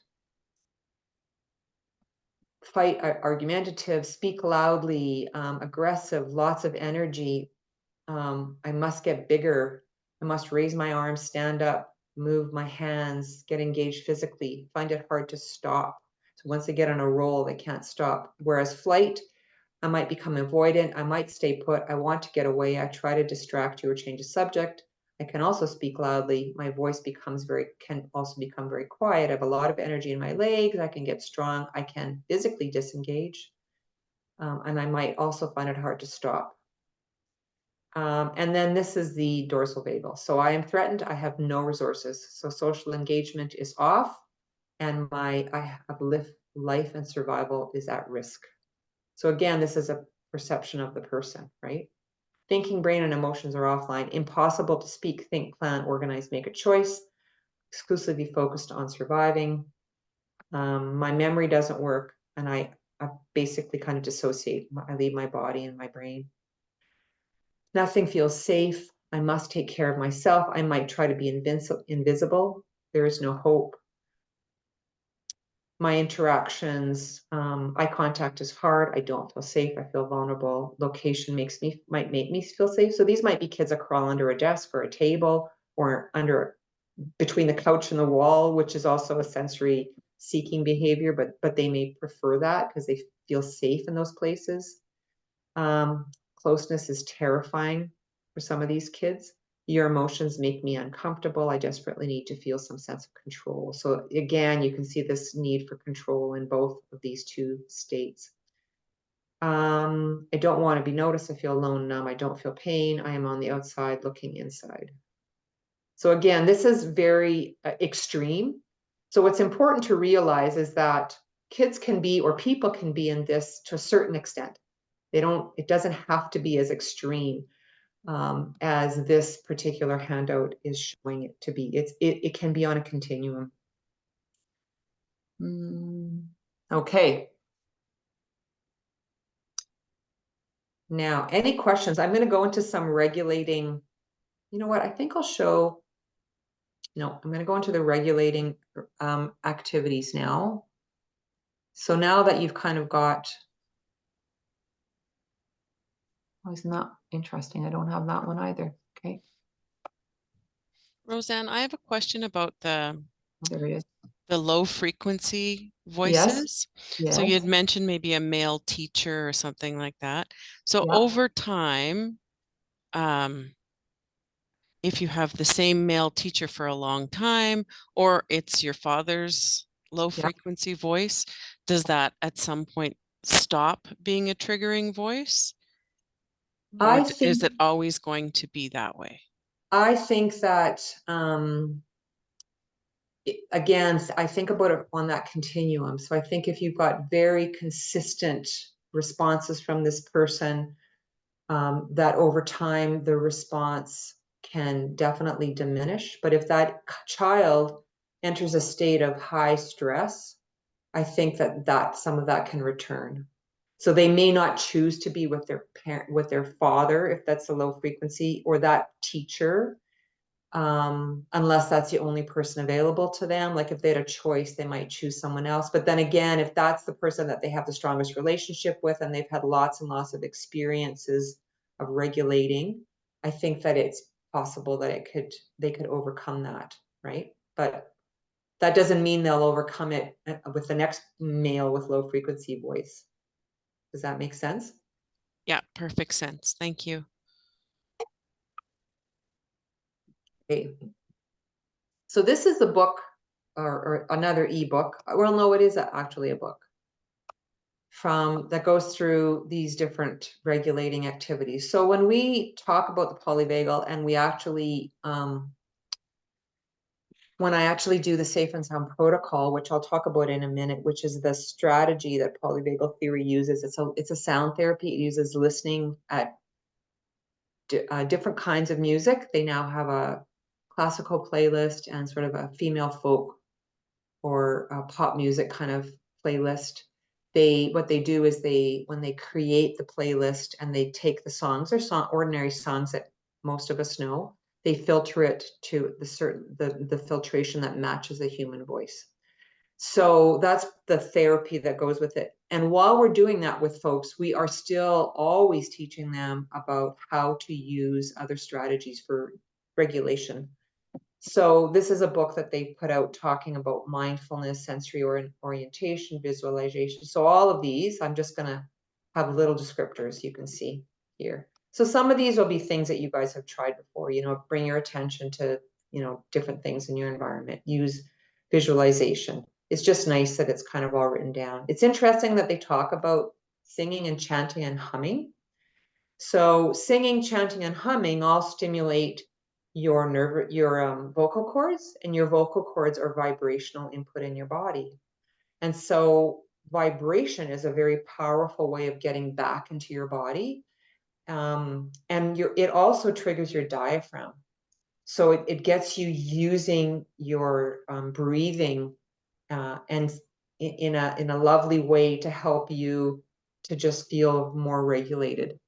Fight, argumentative, speak loudly, aggressive, lots of energy. I must get bigger. I must raise my arms, stand up, move my hands, get engaged physically, find it hard to stop. So once they get on a roll, they can't stop. Whereas flight, I might become avoidant. I might stay put. I want to get away. I try to distract you or change the subject. I can also speak loudly. My voice can also become very quiet. I have a lot of energy in my legs. I can get strong. I can physically disengage. And I might also find it hard to stop. And then this is the dorsal vagal. So I am threatened. I have no resources. So social engagement is off, and I have life and survival is at risk. So again, this is a perception of the person, right? Thinking, brain, and emotions are offline. Impossible to speak, think, plan, organize, make a choice. Exclusively focused on surviving. My memory doesn't work, and I basically kind of dissociate. I leave my body and my brain. Nothing feels safe. I must take care of myself. I might try to be invisible. There is no hope. My interactions, eye contact is hard. I don't feel safe. I feel vulnerable. Location might make me feel safe. So these might be kids that crawl under a desk or a table or between the couch and the wall, which is also a sensory seeking behavior, but they may prefer that because they feel safe in those places. Closeness is terrifying for some of these kids. Your emotions make me uncomfortable. I desperately need to feel some sense of control. So again, you can see this need for control in both of these two states. I don't want to be noticed. I feel alone, numb. I don't feel pain. I am on the outside looking inside. So again, this is very extreme. So what's important to realize is that kids can be, or people can be in this to a certain extent. It doesn't have to be as extreme as this particular handout is showing it to be. It can be on a continuum. Okay. Now, any questions? I'm going to go into some regulating. You know what? I think I'll show. No, I'm going to go into the regulating activities now. So now that you've kind of got. Oh, isn't that interesting? I don't have that one either. Okay. Rosanne, I have a question about Oh, there it is. the low frequency Yes. voices. Yes. So you had mentioned maybe a male teacher or something like that. So Yeah. over time, if you have the same male teacher for a long time, or it's your father's low frequency voice, does that at some point stop being a triggering voice? Or is it always going to be that way? I think that, again, I think about it on that continuum. So I think if you've got very consistent responses from this person, that over time the response can definitely diminish. But if that child enters a state of high stress, I think that some of that can return. So they may not choose to be with their parent, with their father, if that's a low frequency, or that teacher, unless that's the only person available to them. Like if they had a choice, they might choose someone else. But then again, if that's the person that they have the strongest relationship with and they've had lots and lots of experiences of regulating, I think that it's possible that they could overcome that, right? But that doesn't mean they'll overcome it with the next male with low frequency voice. Does that make sense? Yeah, perfect sense. Thank you. Okay. So this is the book or another ebook. Well, no, it is actually a book. that goes through these different regulating activities. So when we talk about the polyvagal, and we actually, when I actually do the Safe and Sound protocol, which I'll talk about in a minute, which is the strategy that polyvagal theory uses. It's a sound therapy. It uses listening at different kinds of music. They now have a classical playlist and sort of a female folk or pop music kind of playlist. What they do is when they create the playlist and they take the songs, or ordinary songs that most of us know, they filter it to the filtration that matches the human voice. So that's the therapy that goes with it. And while we're doing that with folks, we are still always teaching them about how to use other strategies for regulation. So this is a book that they put out talking about mindfulness, sensory orientation, visualization. So all of these, I'm just going to have little descriptors you can see here. So some of these will be things that you guys have tried before, bring your attention to, different things in your environment. Use visualization. It's just nice that it's kind of all written down. It's interesting that they talk about singing and chanting and humming. So singing, chanting, and humming all stimulate your vocal cords, and your vocal cords are vibrational input in your body. And so vibration is a very powerful way of getting back into your body. And it also triggers your diaphragm. So it gets you using your breathing and in a lovely way to help you to just feel more regulated.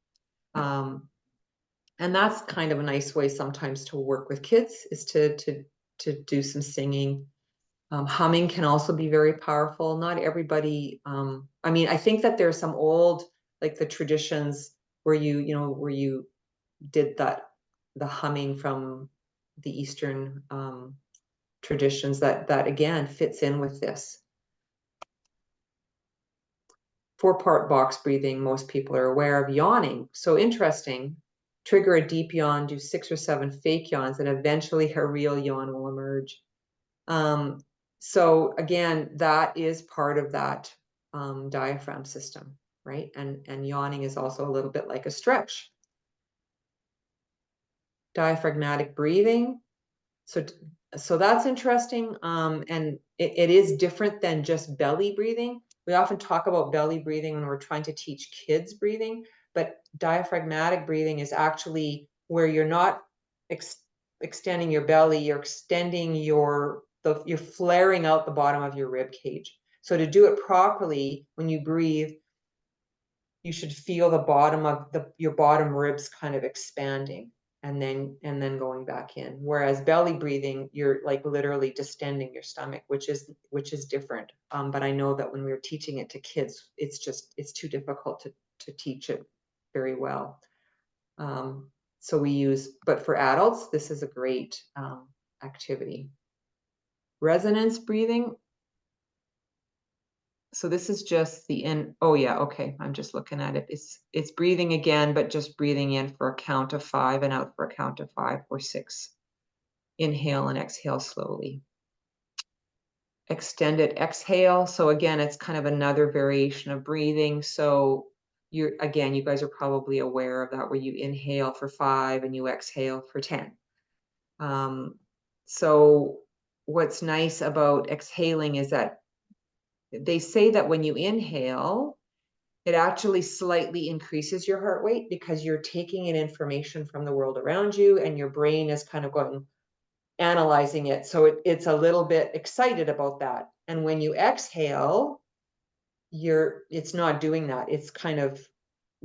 And that's kind of a nice way sometimes to work with kids, is to do some singing. Humming can also be very powerful. Not everybody, I think that there's some old, like the traditions where you did the humming from the Eastern traditions that again fits in with this. 4-part box breathing, most people are aware of. Yawning, so interesting. Trigger a deep yawn, do 6 or 7 fake yawns, and eventually a real yawn will emerge. So again, that is part of that diaphragm system, right? And yawning is also a little bit like a stretch. Diaphragmatic breathing. So that's interesting. And it is different than just belly breathing. We often talk about belly breathing when we're trying to teach kids breathing, but diaphragmatic breathing is actually where you're not extending your belly, you're extending you're flaring out the bottom of your rib cage. So to do it properly, when you breathe, you should feel the bottom of your bottom ribs kind of expanding and then going back in. Whereas belly breathing, you're like literally distending your stomach, which is different. But I know that when we were teaching it to kids, it's too difficult to teach it very well. But for adults, this is a great activity. Resonance breathing. So this is just oh yeah, okay, I'm just looking at it. It's breathing again, but just breathing in for a count of 5 and out for a count of 5 or 6. Inhale and exhale slowly. Extended exhale. So again, it's kind of another variation of breathing. So you guys are probably aware of that, where you inhale for 5 and you exhale for 10. So what's nice about exhaling is that they say that when you inhale, it actually slightly increases your heart rate, because you're taking in information from the world around you and your brain is kind of analyzing it. So it's a little bit excited about that. And when you exhale, it's not doing that. It's kind of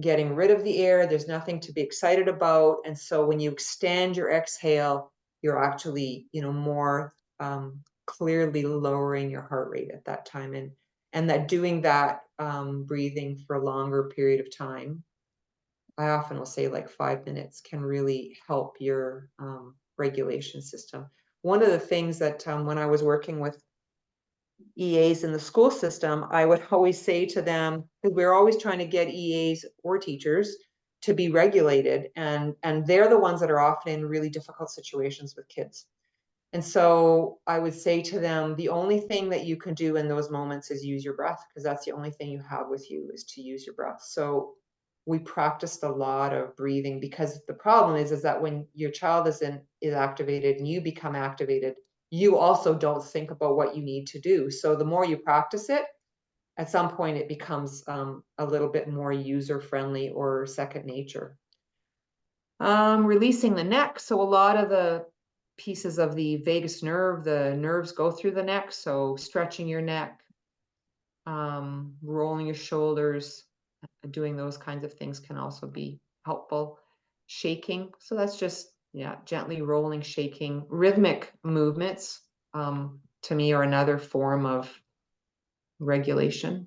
getting rid of the air. There's nothing to be excited about. And so when you extend your exhale, you're actually, more clearly lowering your heart rate at that time. And that doing that breathing for a longer period of time, I often will say like 5 minutes, can really help your regulation system. One of the things that when I was working with EAs in the school system, I would always say to them, because we're always trying to get EAs or teachers to be regulated, and they're the ones that are often in really difficult situations with kids. And so I would say to them, the only thing that you can do in those moments is use your breath, because that's the only thing you have with you, is to use your breath. So we practiced a lot of breathing, because the problem is that when your child is activated and you become activated, you also don't think about what you need to do. So the more you practice it, at some point it becomes a little bit more user-friendly or second nature. Releasing the neck. So a lot of the pieces of the vagus nerve, the nerves go through the neck. So stretching your neck, rolling your shoulders, doing those kinds of things can also be helpful. Shaking. So that's just, yeah, gently rolling, shaking. Rhythmic movements, to me, are another form of regulation.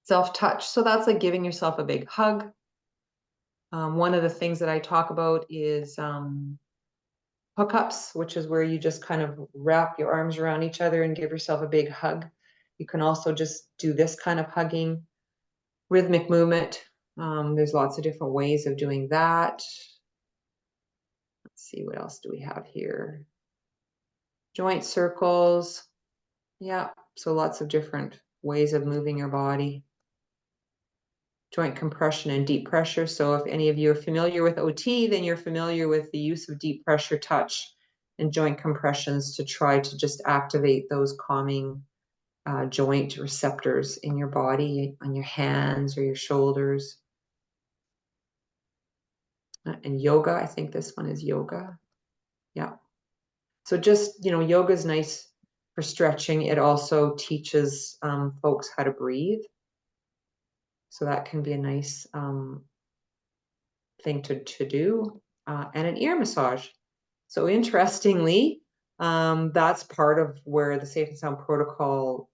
Self-touch. So that's like giving yourself a big hug. One of the things that I talk about is hookups, which is where you just kind of wrap your arms around each other and give yourself a big hug. You can also just do this kind of hugging. Rhythmic movement. There's lots of different ways of doing that. Let's see, what else do we have here? Joint circles. Yeah, so lots of different ways of moving your body. Joint compression and deep pressure. So if any of you are familiar with OT, then you're familiar with the use of deep pressure touch and joint compressions to try to just activate those calming joint receptors in your body, on your hands or your shoulders. And yoga, I think this one is yoga. Yeah. So just, yoga is nice for stretching. It also teaches folks how to breathe. So that can be a nice thing to do. And an ear massage. So interestingly, that's part of where the Safe and Sound protocol,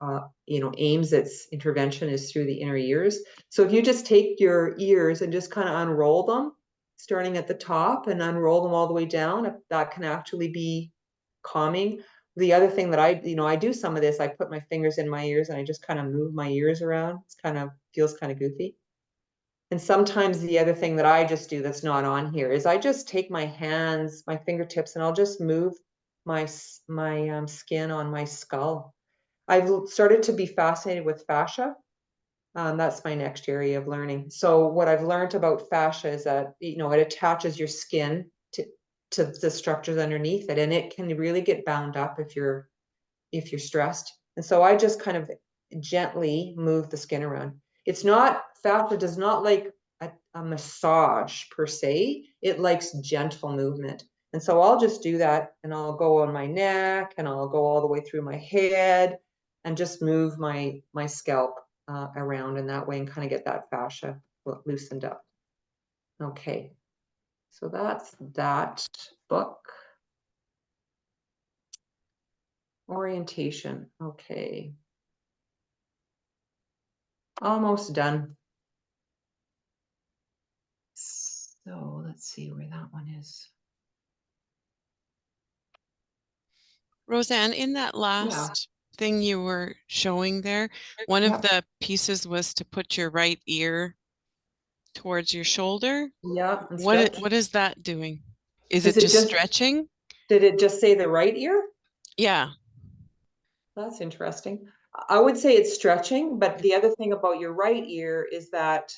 aims its intervention, is through the inner ears. So if you just take your ears and just kind of unroll them, starting at the top and unroll them all the way down, that can actually be calming. The other thing that I do some of this, I put my fingers in my ears and I just kind of move my ears around. It's feels kind of goofy. And sometimes the other thing that I just do that's not on here is I just take my hands, my fingertips, and I'll just move my skin on my skull. I've started to be fascinated with fascia. That's my next area of learning. So what I've learned about fascia is that, it attaches your skin to the structures underneath it, and it can really get bound up if you're stressed. And so I just kind of gently move the skin around. Fascia does not like a massage per se. It likes gentle movement. And so I'll just do that, and I'll go on my neck, and I'll go all the way through my head, and just move my scalp around in that way, and kind of get that fascia loosened up. Okay, so that's that book. Orientation. Okay. Almost done. So let's see where that one is. Rosanne, in that last thing you were showing there, one of the pieces was to put your right ear towards your shoulder. Yeah. What is that doing? Is it just stretching? Did it just say the right ear? Yeah. That's interesting. I would say it's stretching, but the other thing about your right ear is that,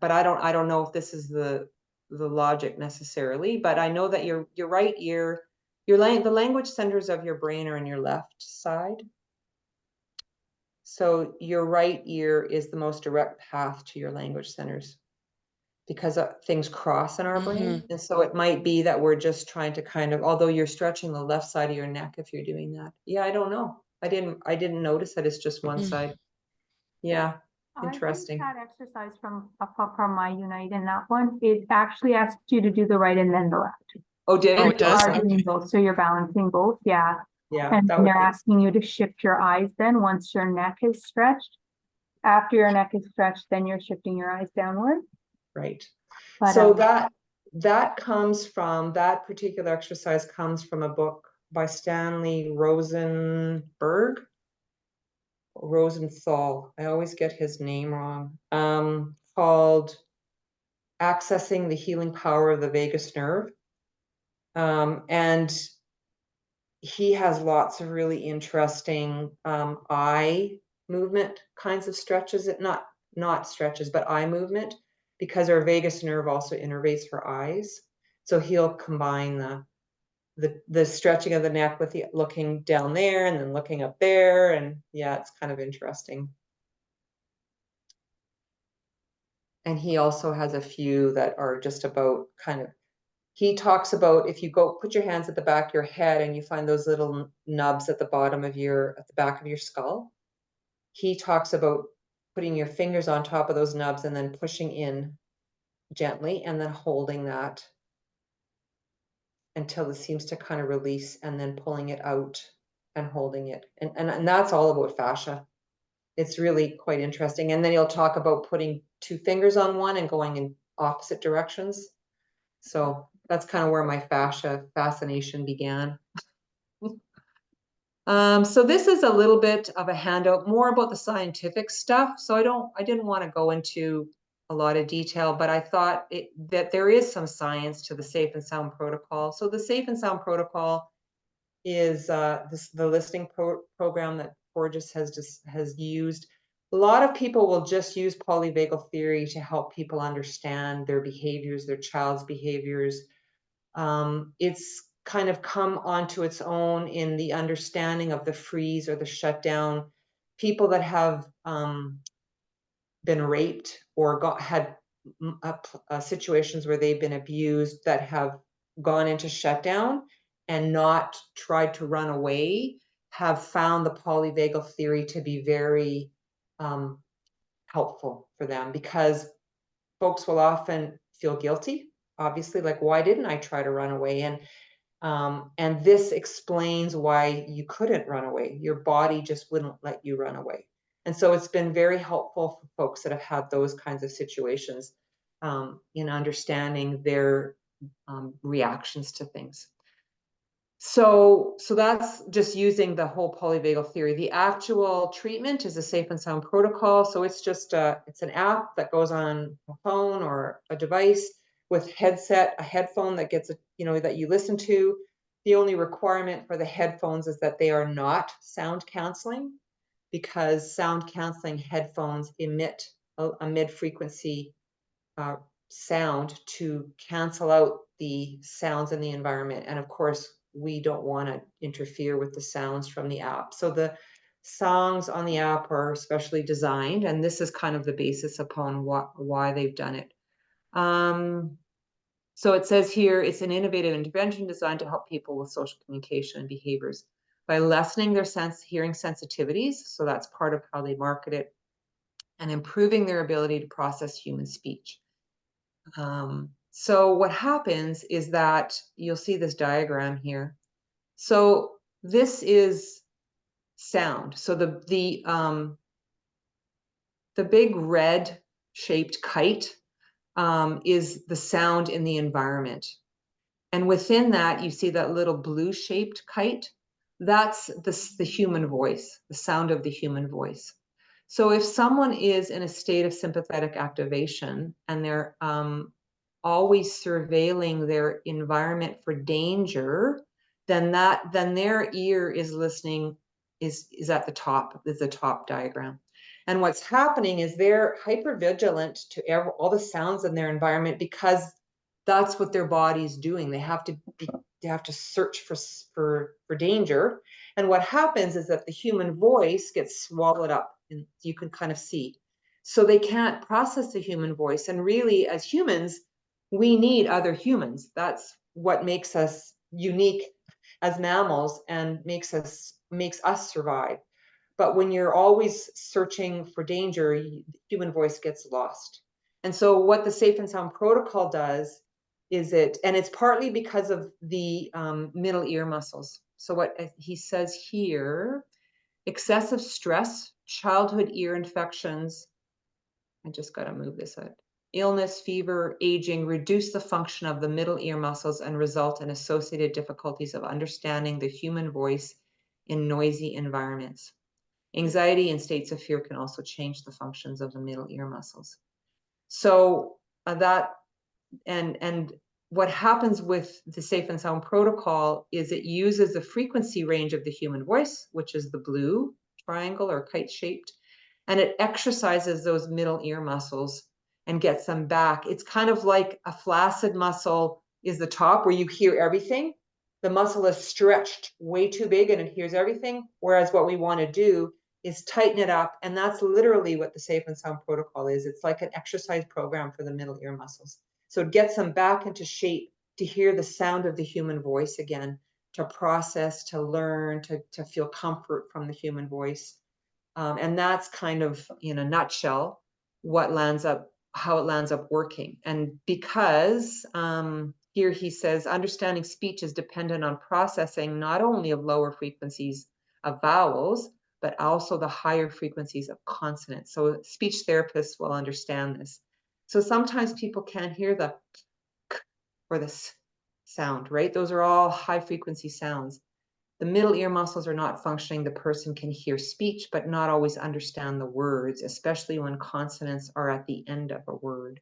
but I don't know if this is the logic necessarily, but I know that your right ear, the language centers of your brain are in your left side. So your right ear is the most direct path to your language centers, because things cross in our brain. And so it might be that we're just trying to kind of, although you're stretching the left side of your neck if you're doing that. Yeah, I don't know. I didn't notice that it's just one side. Yeah, interesting. I did that exercise from my Unite, and that one, it actually asks you to do the right and then the left. Oh, did it does? Are doing both, so you're balancing both, yeah. Yeah, And they're asking you to shift your eyes then once your neck is stretched. After your neck is stretched, then you're shifting your eyes downward. right. But, So that particular exercise comes from a book by Stanley Rosenthal. I always get his name wrong. Called Accessing the Healing Power of the Vagus Nerve. And he has lots of really interesting eye movement kinds of stretches. Not stretches, but eye movement, because our vagus nerve also innervates for eyes. So he'll combine the stretching of the neck with the looking down there and then looking up there, and yeah, it's kind of interesting. And he also has a few that are just about kind of, he talks about if you go put your hands at the back of your head and you find those little nubs at the bottom of at the back of your skull. He talks about putting your fingers on top of those nubs and then pushing in gently and then holding that until it seems to kind of release, and then pulling it out and holding it. And that's all about fascia. It's really quite interesting. And then he'll talk about putting 2 fingers on one and going in opposite directions. So that's kind of where my fascia fascination began. So this is a little bit of a handout, more about the scientific stuff. So I didn't want to go into a lot of detail, but I thought that there is some science to the Safe and Sound protocol. So the Safe and Sound protocol is the listening program that Porges has used. A lot of people will just use polyvagal theory to help people understand their behaviors, their child's behaviors. It's kind of come onto its own in the understanding of the freeze or the shutdown. People that have been raped or had situations where they've been abused that have gone into shutdown and not tried to run away have found the polyvagal theory to be very helpful for them, because folks will often feel guilty, obviously, like, why didn't I try to run away? And this explains why you couldn't run away. Your body just wouldn't let you run away. And so it's been very helpful for folks that have had those kinds of situations in understanding their reactions to things. So that's just using the whole polyvagal theory. The actual treatment is a Safe and Sound protocol. So it's just it's an app that goes on a phone or a device with a headphone that gets that you listen to. The only requirement for the headphones is that they are not sound canceling, because sound canceling headphones emit a mid-frequency sound to cancel out the sounds in the environment. And of course, we don't want to interfere with the sounds from the app. So the songs on the app are specially designed, and this is kind of the basis upon why they've done it. So it says here, it's an innovative intervention designed to help people with social communication and behaviors by lessening their hearing sensitivities. So that's part of how they market it, and improving their ability to process human speech. So what happens is that you'll see this diagram here. So this is sound. So the big red shaped kite is the sound in the environment. And within that, you see that little blue shaped kite. That's the human voice, the sound of the human voice. So if someone is in a state of sympathetic activation and they're always surveilling their environment for danger, then their ear is listening, is at the top, is the top diagram. And what's happening is they're hypervigilant to all the sounds in their environment, because that's what their body's doing. They have to search for danger. And what happens is that the human voice gets swallowed up, and you can kind of see. So they can't process the human voice. And really, as humans, we need other humans. That's what makes us unique as mammals and makes us survive. But when you're always searching for danger, the human voice gets lost. And so what the Safe and Sound protocol does is and it's partly because of the middle ear muscles. So what he says here, excessive stress, childhood ear infections, I just got to move this out. Illness, fever, aging reduce the function of the middle ear muscles and result in associated difficulties of understanding the human voice in noisy environments. Anxiety and states of fear can also change the functions of the middle ear muscles. So that, and what happens with the Safe and Sound protocol is it uses the frequency range of the human voice, which is the blue triangle or kite shaped, and it exercises those middle ear muscles and gets them back. It's kind of like a flaccid muscle is the top where you hear everything. The muscle is stretched way too big and it hears everything. Whereas what we want to do is tighten it up. And that's literally what the Safe and Sound protocol is. It's like an exercise program for the middle ear muscles. So it gets them back into shape to hear the sound of the human voice again, to process, to learn, to feel comfort from the human voice. And that's kind of, in a nutshell, how it lands up working. And because here he says, understanding speech is dependent on processing not only of lower frequencies of vowels, but also the higher frequencies of consonants. So speech therapists will understand this. So sometimes people can't hear the k or the s sound, right? Those are all high frequency sounds. The middle ear muscles are not functioning. The person can hear speech, but not always understand the words, especially when consonants are at the end of a word.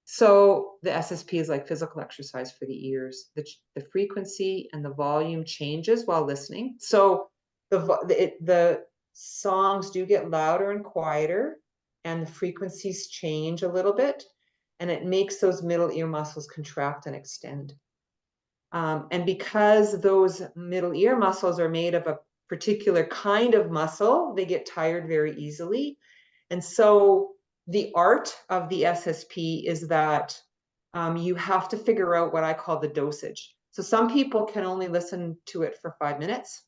So the SSP is like physical exercise for the ears. The frequency and the volume changes while listening. So the songs do get louder and quieter, and the frequencies change a little bit, and it makes those middle ear muscles contract and extend. And because those middle ear muscles are made of a particular kind of muscle, they get tired very easily. And so the art of the SSP is that you have to figure out what I call the dosage. So some people can only listen to it for 5 minutes.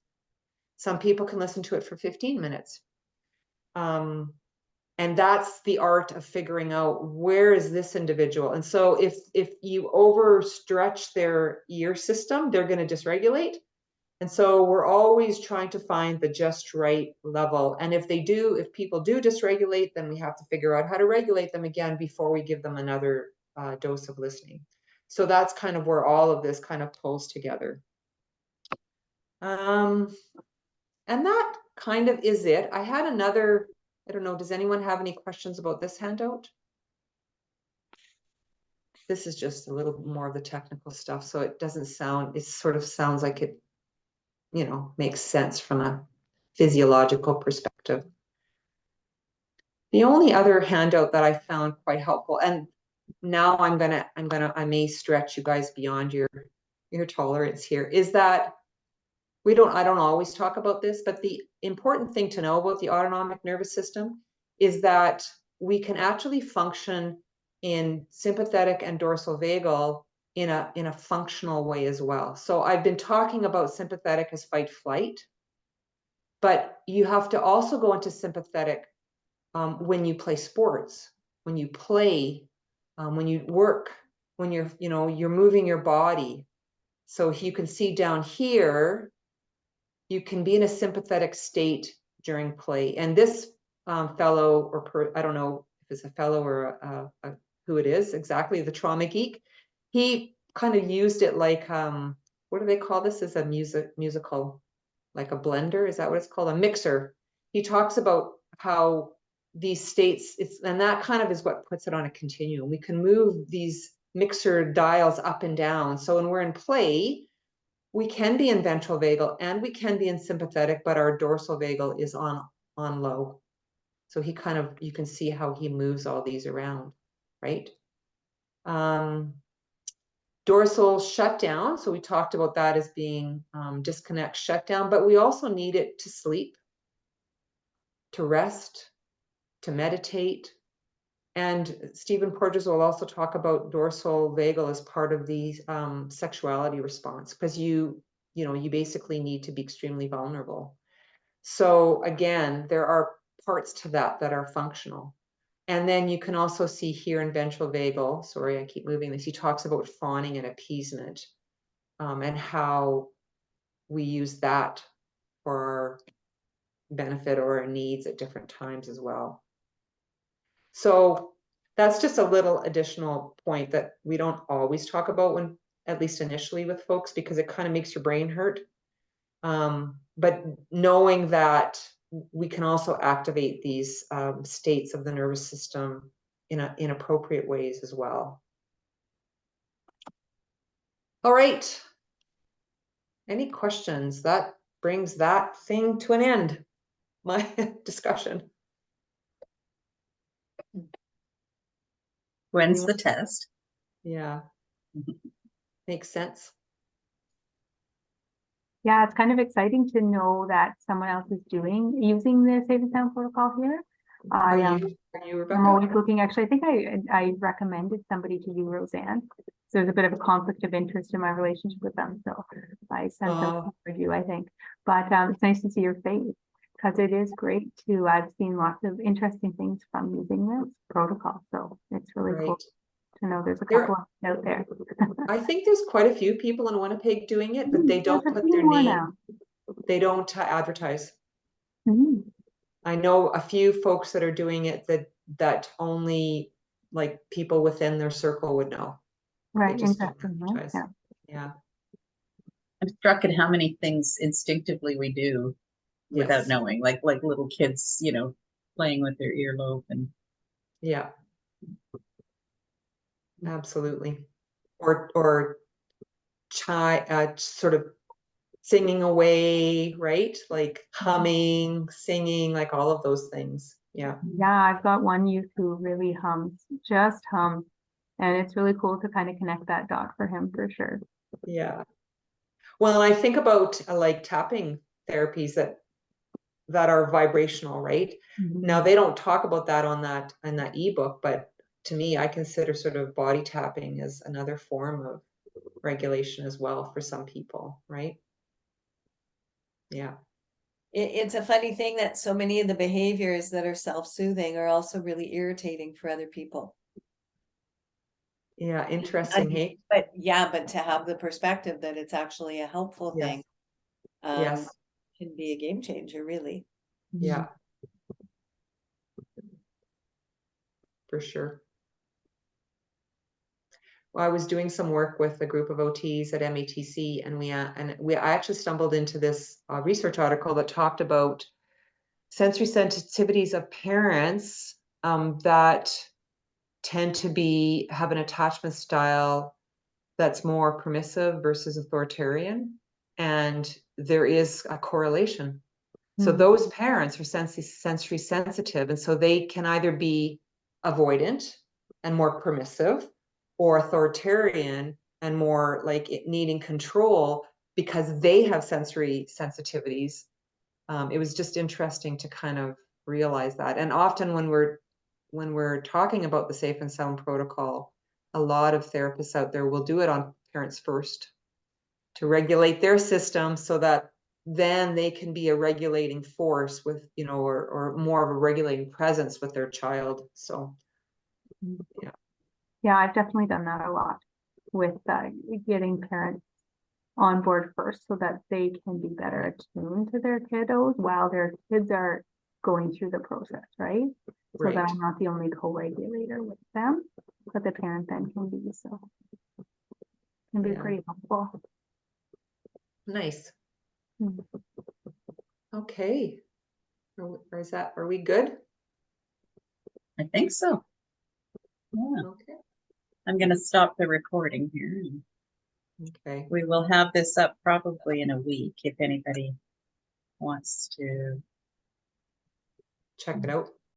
Some people can listen to it for 15 minutes. And that's the art of figuring out where is this individual. And so if you overstretch their ear system, they're going to dysregulate. And so we're always trying to find the just right level. And if people do dysregulate, then we have to figure out how to regulate them again before we give them another dose of listening. So that's kind of where all of this kind of pulls together. And that kind of is it. I had another, I don't know, does anyone have any questions about this handout? This is just a little more of the technical stuff, so it doesn't sound, it sort of sounds like it, makes sense from a physiological perspective. The only other handout that I found quite helpful, and now I may stretch you guys beyond your tolerance here, is that I don't always talk about this, but the important thing to know about the autonomic nervous system is that we can actually function in sympathetic and dorsal vagal in a functional way as well. So I've been talking about sympathetic as fight flight, but you have to also go into sympathetic when you play sports, when you play, when you work, when you're moving your body. So if you can see down here, you can be in a sympathetic state during play. And this fellow, I don't know if it's a fellow or who it is exactly, the trauma geek, he kind of used it like, what do they call this? Is a musical, like a blender? Is that what it's called? A mixer. He talks about how these states, and that kind of is what puts it on a continuum. We can move these mixer dials up and down. So when we're in play, we can be in ventral vagal and we can be in sympathetic, but our dorsal vagal is on low. So he kind of, you can see how he moves all these around, right? Dorsal shutdown. So we talked about that as being disconnect, shutdown, but we also need it to sleep, to rest, to meditate. And Stephen Porges will also talk about dorsal vagal as part of the sexuality response, because you basically need to be extremely vulnerable. So again, there are parts to that are functional. And then you can also see here in ventral vagal, sorry, I keep moving this, he talks about fawning and appeasement and how we use that for our benefit or our needs at different times as well. So that's just a little additional point that we don't always talk about when, at least initially with folks, because it kind of makes your brain hurt. But knowing that we can also activate these states of the nervous system in appropriate ways as well. All right. Any questions? That brings that thing to an end. My discussion. When's the test? Yeah. Makes sense. Yeah, it's kind of exciting to know that someone else is using the Safe and Sound protocol here. Are I you, I'm Rebecca? always looking, actually, I think I recommended somebody to you, Rosanne. So there's a bit of a conflict of interest in my relationship with them, so I sent them for you, I think. But it's nice to see your face, because it is great to, I've seen lots of interesting things from using this protocol, so it's really cool Right. to know there's a There- couple out there. I think there's quite a few people in Winnipeg doing it, but they don't There's a put few their more name. now. They don't advertise. Mhm. I know a few folks that are doing it that only like people within their circle would know. They Right, just don't interesting, right? advertise. Yeah. Yeah. I'm struck at how many things instinctively we do without Yes. knowing, like little kids, you know, playing with their earlobe and Yeah. Absolutely. Or sort of singing away, right? Like humming, singing, like all of those things. Yeah. Yeah, I've got one youth who really hums, just hums. And it's really cool to kind of connect that dot for him for sure. Yeah. Well, I think about like tapping therapies that are vibrational, right? Now they don't talk about that on that in that ebook, but to me, I consider sort of body tapping as another form of regulation as well for some people, right? Yeah. It's a funny thing that so many of the behaviors that are self-soothing are also really irritating for other people. Yeah, interesting, hey? But yeah, but to have the perspective that it's actually a helpful Yes. thing, Yes. can be a game changer, really. Yeah. For sure. Well, I was doing some work with a group of OTs at MATC, and I actually stumbled into this research article that talked about sensory sensitivities of parents that tend to have an attachment style that's more permissive versus authoritarian, and there is a correlation. So those parents are sensory sensitive, and so they can either be avoidant and more permissive, or authoritarian and more like needing control because they have sensory sensitivities. It was just interesting to kind of realize that. And often when we're talking about the Safe and Sound protocol, a lot of therapists out there will do it on parents first to regulate their system so that then they can be a regulating force with, you know, or more of a regulating presence with their child. So, yeah. Yeah, I've definitely done that a lot with getting parents on board first so that they can be better attuned to their kiddos while their kids are going through the process, right? So that Right. I'm not the only co-regulator with them, but the parent then can be, so can be Yeah. pretty helpful. Nice. Mm. Okay. Are we good? I think so. Yeah, Okay. I'm going to stop the recording here. Okay. We will have this up probably in a week if anybody wants to Check it out.